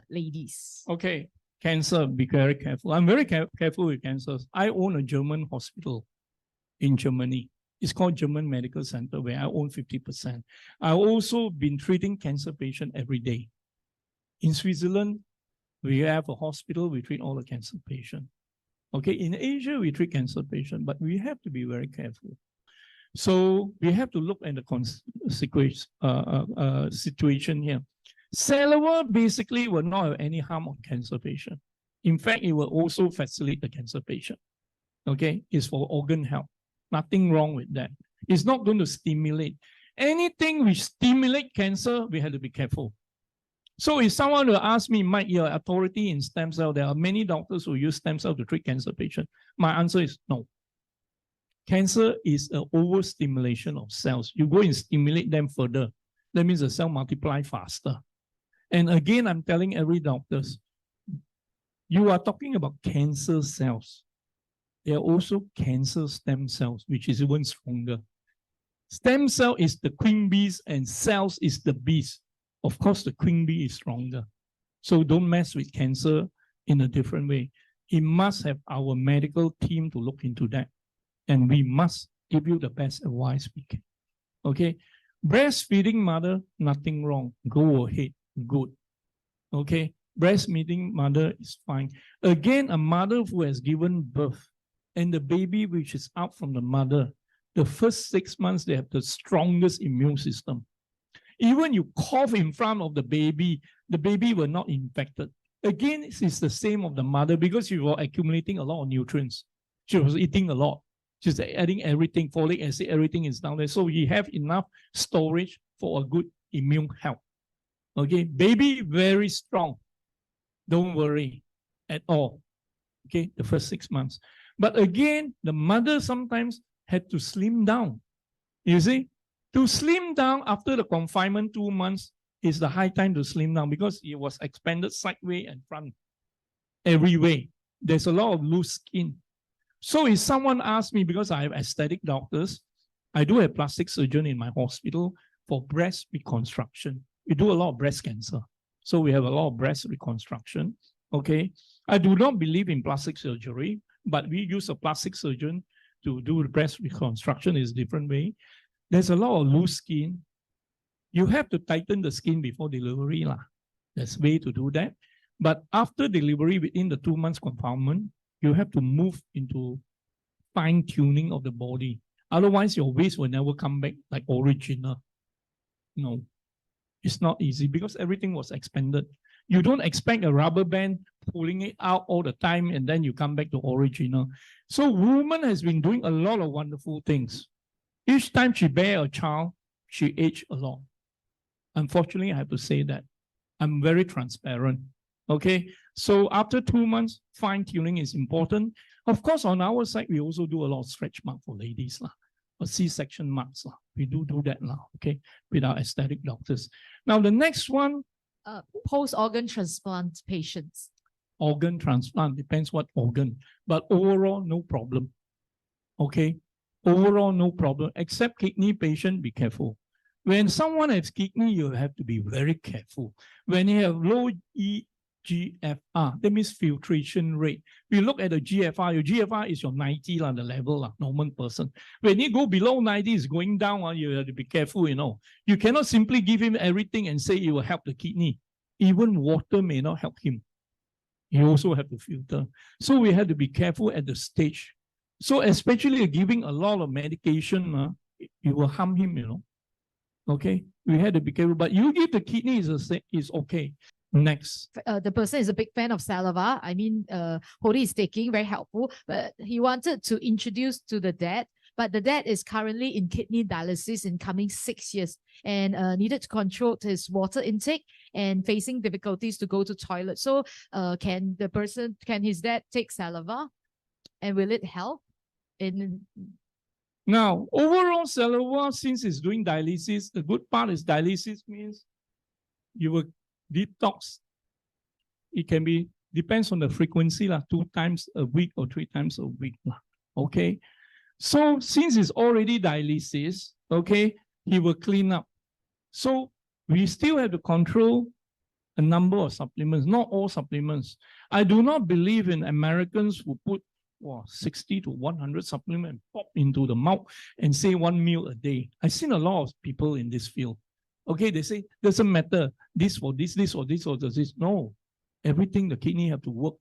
ladies? Okay. Cancer, be very careful. I'm very careful with cancers. I own a German hospital in Germany. It's called German Medical Center, where I own 50%. I've also been treating cancer patients every day. In Switzerland, we have a hospital, we treat all the cancer patients. Okay, in Asia, we treat cancer patients, but we have to be very careful. So we have to look at the situation here. Celeva basically will not have any harm on cancer patient. In fact, it will also facilitate the cancer patient. Okay, it's for organ health. Nothing wrong with that. It's not going to stimulate. Anything which stimulate cancer, we have to be careful. So if someone will ask me, Mike, your authority in stem cell, there are many doctors who use stem cell to treat cancer patients. My answer is no. Cancer is an overstimulation of cells. You go and stimulate them further. That means the cell multiply faster. And again, I'm telling every doctor, you are talking about cancer cells. There are also cancer stem cells, which is even stronger. Stem cell is the queen bees and cells is the bees. Of course, the queen bee is stronger. So don't mess with cancer in a different way. It must have our medical team to look into that. And we must give you the best advice we can. Okay? Breastfeeding mother, nothing wrong. Go ahead. Good. Okay? Breastfeeding mother is fine. Again, a mother who has given birth and the baby which is out from the mother, the first 6 months, they have the strongest immune system. Even you cough in front of the baby will not infected. Again, it's the same of the mother because she was accumulating a lot of nutrients. She was eating a lot. She's adding everything, folic acid, everything is down there. So you have enough storage for a good immune health. Okay, baby very strong. Don't worry at all. Okay, the first 6 months. But again, the mother sometimes had to slim down. You see, to slim down after the confinement 2 months is the high time to slim down because it was expanded sideways and front, every way. There's a lot of loose skin. So if someone asks me, because I have aesthetic doctors, I do have plastic surgeon in my hospital for breast reconstruction. We do a lot of breast cancer. So we have a lot of breast reconstruction. Okay. I do not believe in plastic surgery, but we use a plastic surgeon to do breast reconstruction is a different way. There's a lot of loose skin. You have to tighten the skin before delivery. There's a way to do that. But after delivery, within the 2 months confinement, you have to move into fine tuning of the body. Otherwise, your waist will never come back like original. No, it's not easy because everything was expanded. You don't expect a rubber band pulling it out all the time and then you come back to original. So woman has been doing a lot of wonderful things. Each time she bear a child, she aged a lot. Unfortunately, I have to say that. I'm very transparent. Okay, so after 2 months, fine tuning is important. Of course, on our side, we also do a lot of stretch mark for ladies, or C-section marks. We do that now, okay, with our aesthetic doctors. Now, the next one. Post-organ transplant patients. Organ transplant, depends what organ. But overall, no problem. Okay, overall, no problem. Except kidney patient, be careful. When someone has kidney, you have to be very careful. When you have low GFR, that means filtration rate. We look at the GFR. Your GFR is your 90, the level, normal person. When you go below 90, it's going down, you have to be careful, You cannot simply give him everything and say it will help the kidney. Even water may not help him. You also have to filter. So we have to be careful at the stage. So especially giving a lot of medication, it will harm him, Okay, we had to be careful. But you give the kidney is okay. Next. The person is a big fan of Celeva. I mean, Hody is taking, very helpful, but he wanted to introduce to the dad, but the dad is currently in kidney dialysis in coming 6 years and needed to control his water intake and facing difficulties to go to toilet. So can his dad take Celeva and will it help? Now, overall Celeva, since it's doing dialysis, the good part is dialysis means you will detox. It can be, depends on the frequency, 2 times a week or 3 times a week. Okay. So since it's already dialysis, okay, he will clean up. So we still have to control a number of supplements, not all supplements. I do not believe in Americans who put 60 to 100 supplements pop into the mouth and say 1 meal a day. I've seen a lot of people in this field. Okay, they say, doesn't matter, this for this, this or this or this. No, everything the kidney have to work.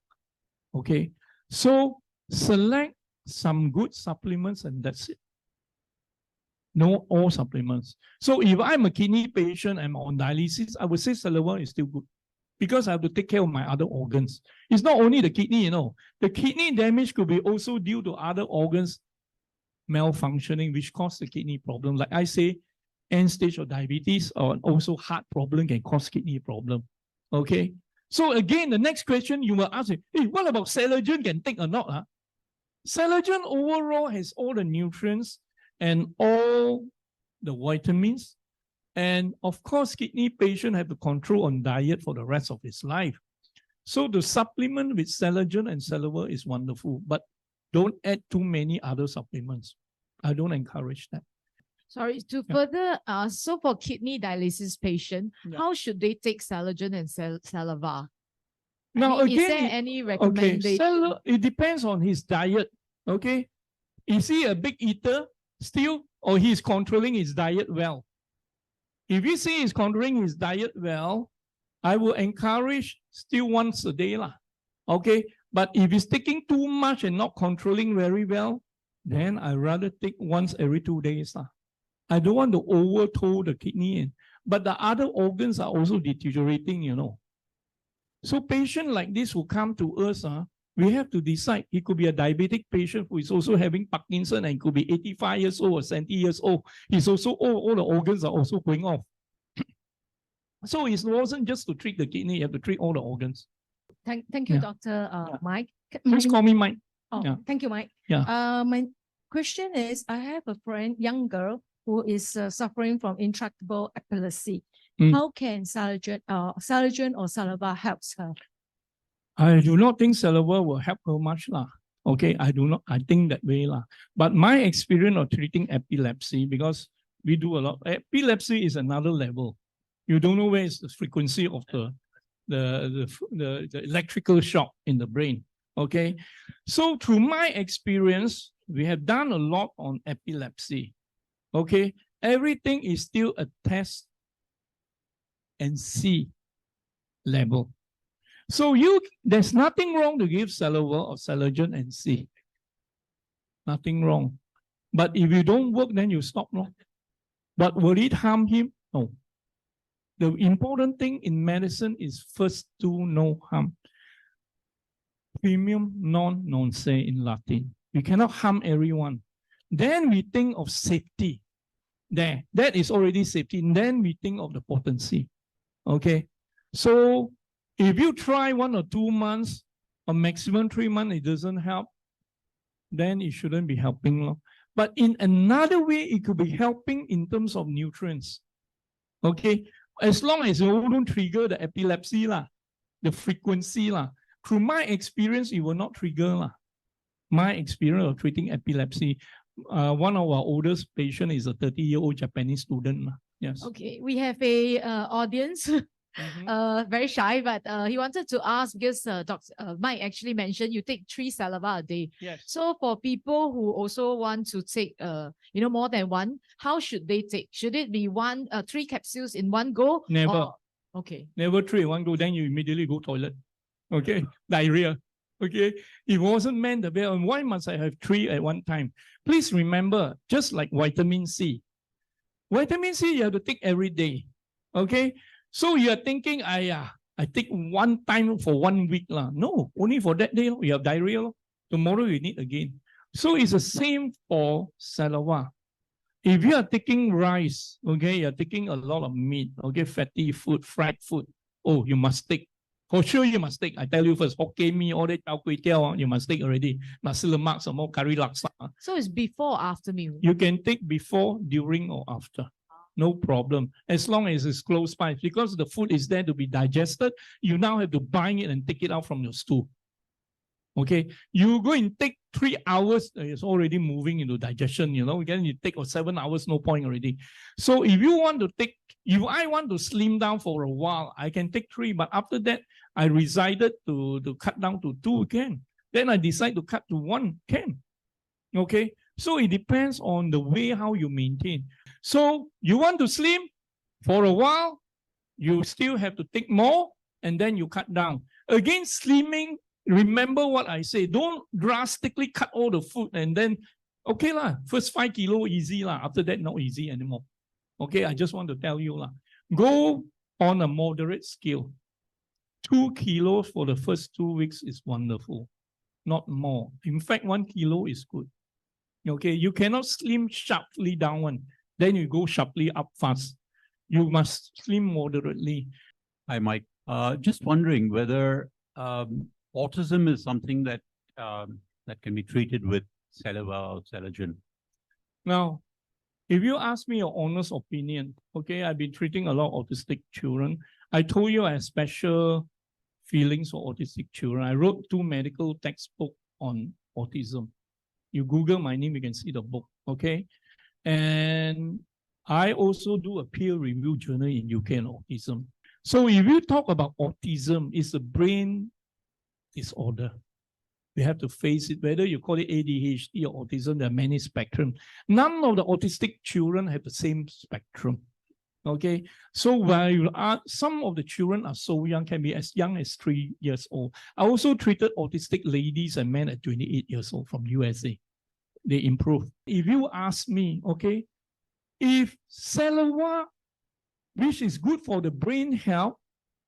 Okay, so select some good supplements and that's it. No, all supplements. So if I'm a kidney patient, I'm on dialysis, I would say Celeva is still good because I have to take care of my other organs. It's not only the kidney, The kidney damage could be also due to other organs malfunctioning, which cause the kidney problem. Like I say, end stage of diabetes or also heart problem can cause kidney problem. Okay. So again, the next question you will ask, hey, what about Celegen can take or not? Huh? Celegen overall has all the nutrients and all the vitamins. And of course, kidney patient have to control on diet for the rest of his life. So the supplement with Celegen and Celeva is wonderful, but don't add too many other supplements. I don't encourage that. Sorry, to further ask, so for kidney dialysis patient, how should they take Celegen and Celeva? Now, again, is there any recommendation? Okay, it depends on his diet. Okay, is he a big eater still, or he's controlling his diet well? If you see he's controlling his diet well, I will encourage still once a day, Okay, but if he's taking too much and not controlling very well, then I rather take once every 2 days, I don't want to overtoll the kidney, but the other organs are also deteriorating, So patient like this who come to us, we have to decide. He could be a diabetic patient who is also having Parkinson and could be 85 years old or 70 years old. He's also all the organs are also going off. So it wasn't just to treat the kidney, you have to treat all the organs. Thank you, Yeah. Dr. Mike. Please call me Mike. Oh, Yeah. thank you, Mike. Yeah. My question is, I have a friend, young girl, who is suffering from intractable epilepsy. How can Celeva or Celeva helps her? I do not think Celeva will help her much lah. Okay, I think that way lah. But my experience of treating epilepsy, because we do a lot, epilepsy is another level. You don't know where is the frequency of the electrical shock in the brain. Okay, so through my experience, we have done a lot on epilepsy. Okay, everything is still a test and see level. So there's nothing wrong to give Celeva or Celogen and see. Nothing wrong. But if you don't work, then you stop. No? But will it harm him? No. The important thing in medicine is first do no harm. Primum non se in Latin. We cannot harm everyone. Then we think of safety. There, that is already safety. And then we think of the potency. Okay. So if you try 1 or 2 months, or maximum 3 months, it doesn't help, then it shouldn't be helping. But in another way, it could be helping in terms of nutrients. Okay. As long as you don't trigger the epilepsy, the frequency. Through my experience, it will not trigger. My experience of treating epilepsy, one of our oldest patients is a 30-year-old Japanese student. Yes. Okay, we have a audience. Very shy, but he wanted to ask because Dr. Mike actually mentioned you take 3 Celeva a day. Yes. So for people who also want to take more than one, how should they take? Should it be 3 capsules in one go? Never. Okay. Never 3 in one go, then you immediately go toilet. Okay. Diarrhea. Okay. It wasn't meant to be. And why must I have 3 at one time? Please remember, just like vitamin C. Vitamin C you have to take every day. Okay. So you are thinking, I take one time for 1 week. No, only for that day. You have diarrhea. Tomorrow you need again. So it's the same for Celeva. If you are taking rice, okay, you're taking a lot of meat, okay, fatty food, fried food. Oh, you must take. For sure you must take. I tell you first, Hokkien mee, all that chao kway teow, you must take already. Nasi lemak, some more curry laksa. So it's before or after meal? You can take before, during, or after. No problem. As long as it's close by. Because the food is there to be digested, you now have to bind it and take it out from your stool. Okay. You go and take 3 hours, it's already moving into digestion, Again, you take 7 hours, no point already. So if you want to take, if I want to slim down for a while, I can take 3, but after that, I decided to cut down to 2 again. Then I decide to cut to 1 can. Okay. So it depends on the way how you maintain. So you want to slim for a while, you still have to take more and then you cut down. Again, slimming, remember what I say, don't drastically cut all the food and then, okay first 5 kilo easy after that not easy anymore. Okay, I just want to tell you go on a moderate scale. 2 kilos for the first 2 weeks is wonderful, not more. In fact, 1 kilo is good. Okay, you cannot slim sharply down one. Then you go sharply up fast. You must slim moderately. Hi, Mike. Just wondering whether autism is something that that can be treated with Celeva or Celogen. Now, if you ask me your honest opinion, okay, I've been treating a lot of autistic children. I told you I have special feelings for autistic children. I wrote 2 medical textbooks on autism. You Google my name, you can see the book, okay? And I also do a peer review journal in UK on autism. So if you talk about autism, it's a brain disorder. We have to face it, whether you call it ADHD or autism, there are many spectrum. None of the autistic children have the same spectrum. Okay, so while you are, some of the children are so young, can be as young as 3 years old. I also treated autistic ladies and men at 28 years old from USA. They improve. If you ask me, okay, if Celeva, which is good for the brain health,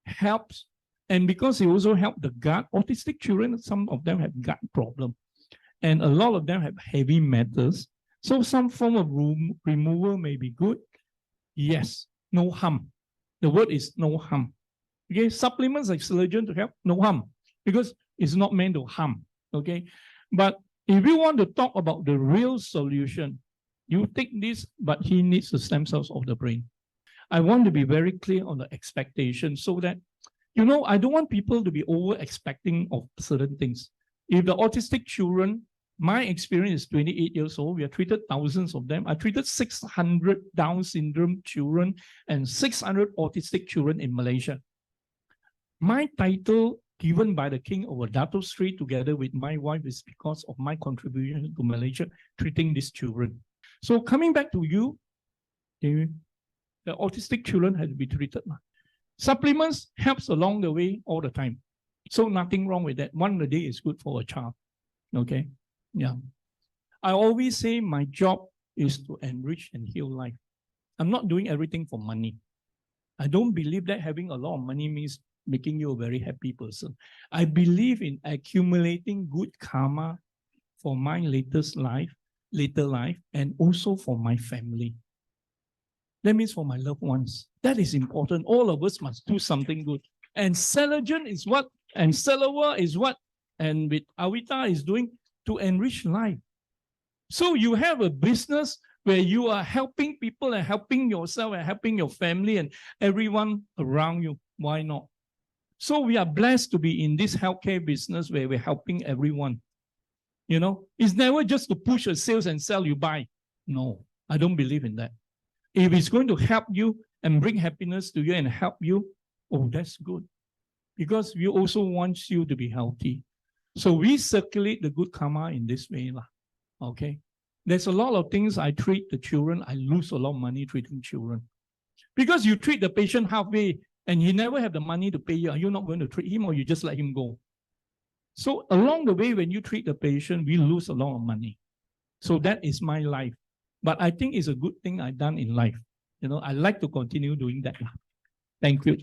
helps, And because it also helped the gut, autistic children, some of them have gut problem. And a lot of them have heavy metals. So some form of removal may be good. Yes, no harm. The word is no harm. Okay, supplements like collagen to help, no harm, because it's not meant to harm. Okay, but if you want to talk about the real solution, you take this, but he needs the stem cells of the brain. I want to be very clear on the expectation so that, you know, I don't want people to be over expecting of certain things. If the autistic children, my experience is 28 years old, we have treated thousands of them. I treated 600 Down syndrome children and 600 autistic children in Malaysia. My title given by the King of Dato Sri together with my wife is because of my contribution to Malaysia treating these children. So coming back to you, the autistic children have to be treated. Supplements helps along the way all the time. So nothing wrong with that. One a day is good for a child. Okay. Yeah. I always say my job is to enrich and heal life. I'm not doing everything for money. I don't believe that having a lot of money means making you a very happy person. I believe in accumulating good karma for my later life, and also for my family. That means for my loved ones. That is important. All of us must do something good. And Celegen is what, and Celeva is what, and with Avita is doing to enrich life. So you have a business where you are helping people and helping yourself and helping your family and everyone around you. Why not? So we are blessed to be in this healthcare business where we're helping everyone. You know, it's never just to push a sales and sell, you buy. No, I don't believe in that. If it's going to help you and bring happiness to you and help you, oh, that's good. Because we also want you to be healthy. So we circulate the good karma in this way. Okay. There's a lot of things I treat the children. I lose a lot of money treating children. Because you treat the patient halfway and he never have the money to pay you. Are you not going to treat him or you just let him go? So along the way, when you treat the patient, we lose a lot of money. So that is my life. But I think it's a good thing I've done in life. You know, I like to continue doing that. Thank you.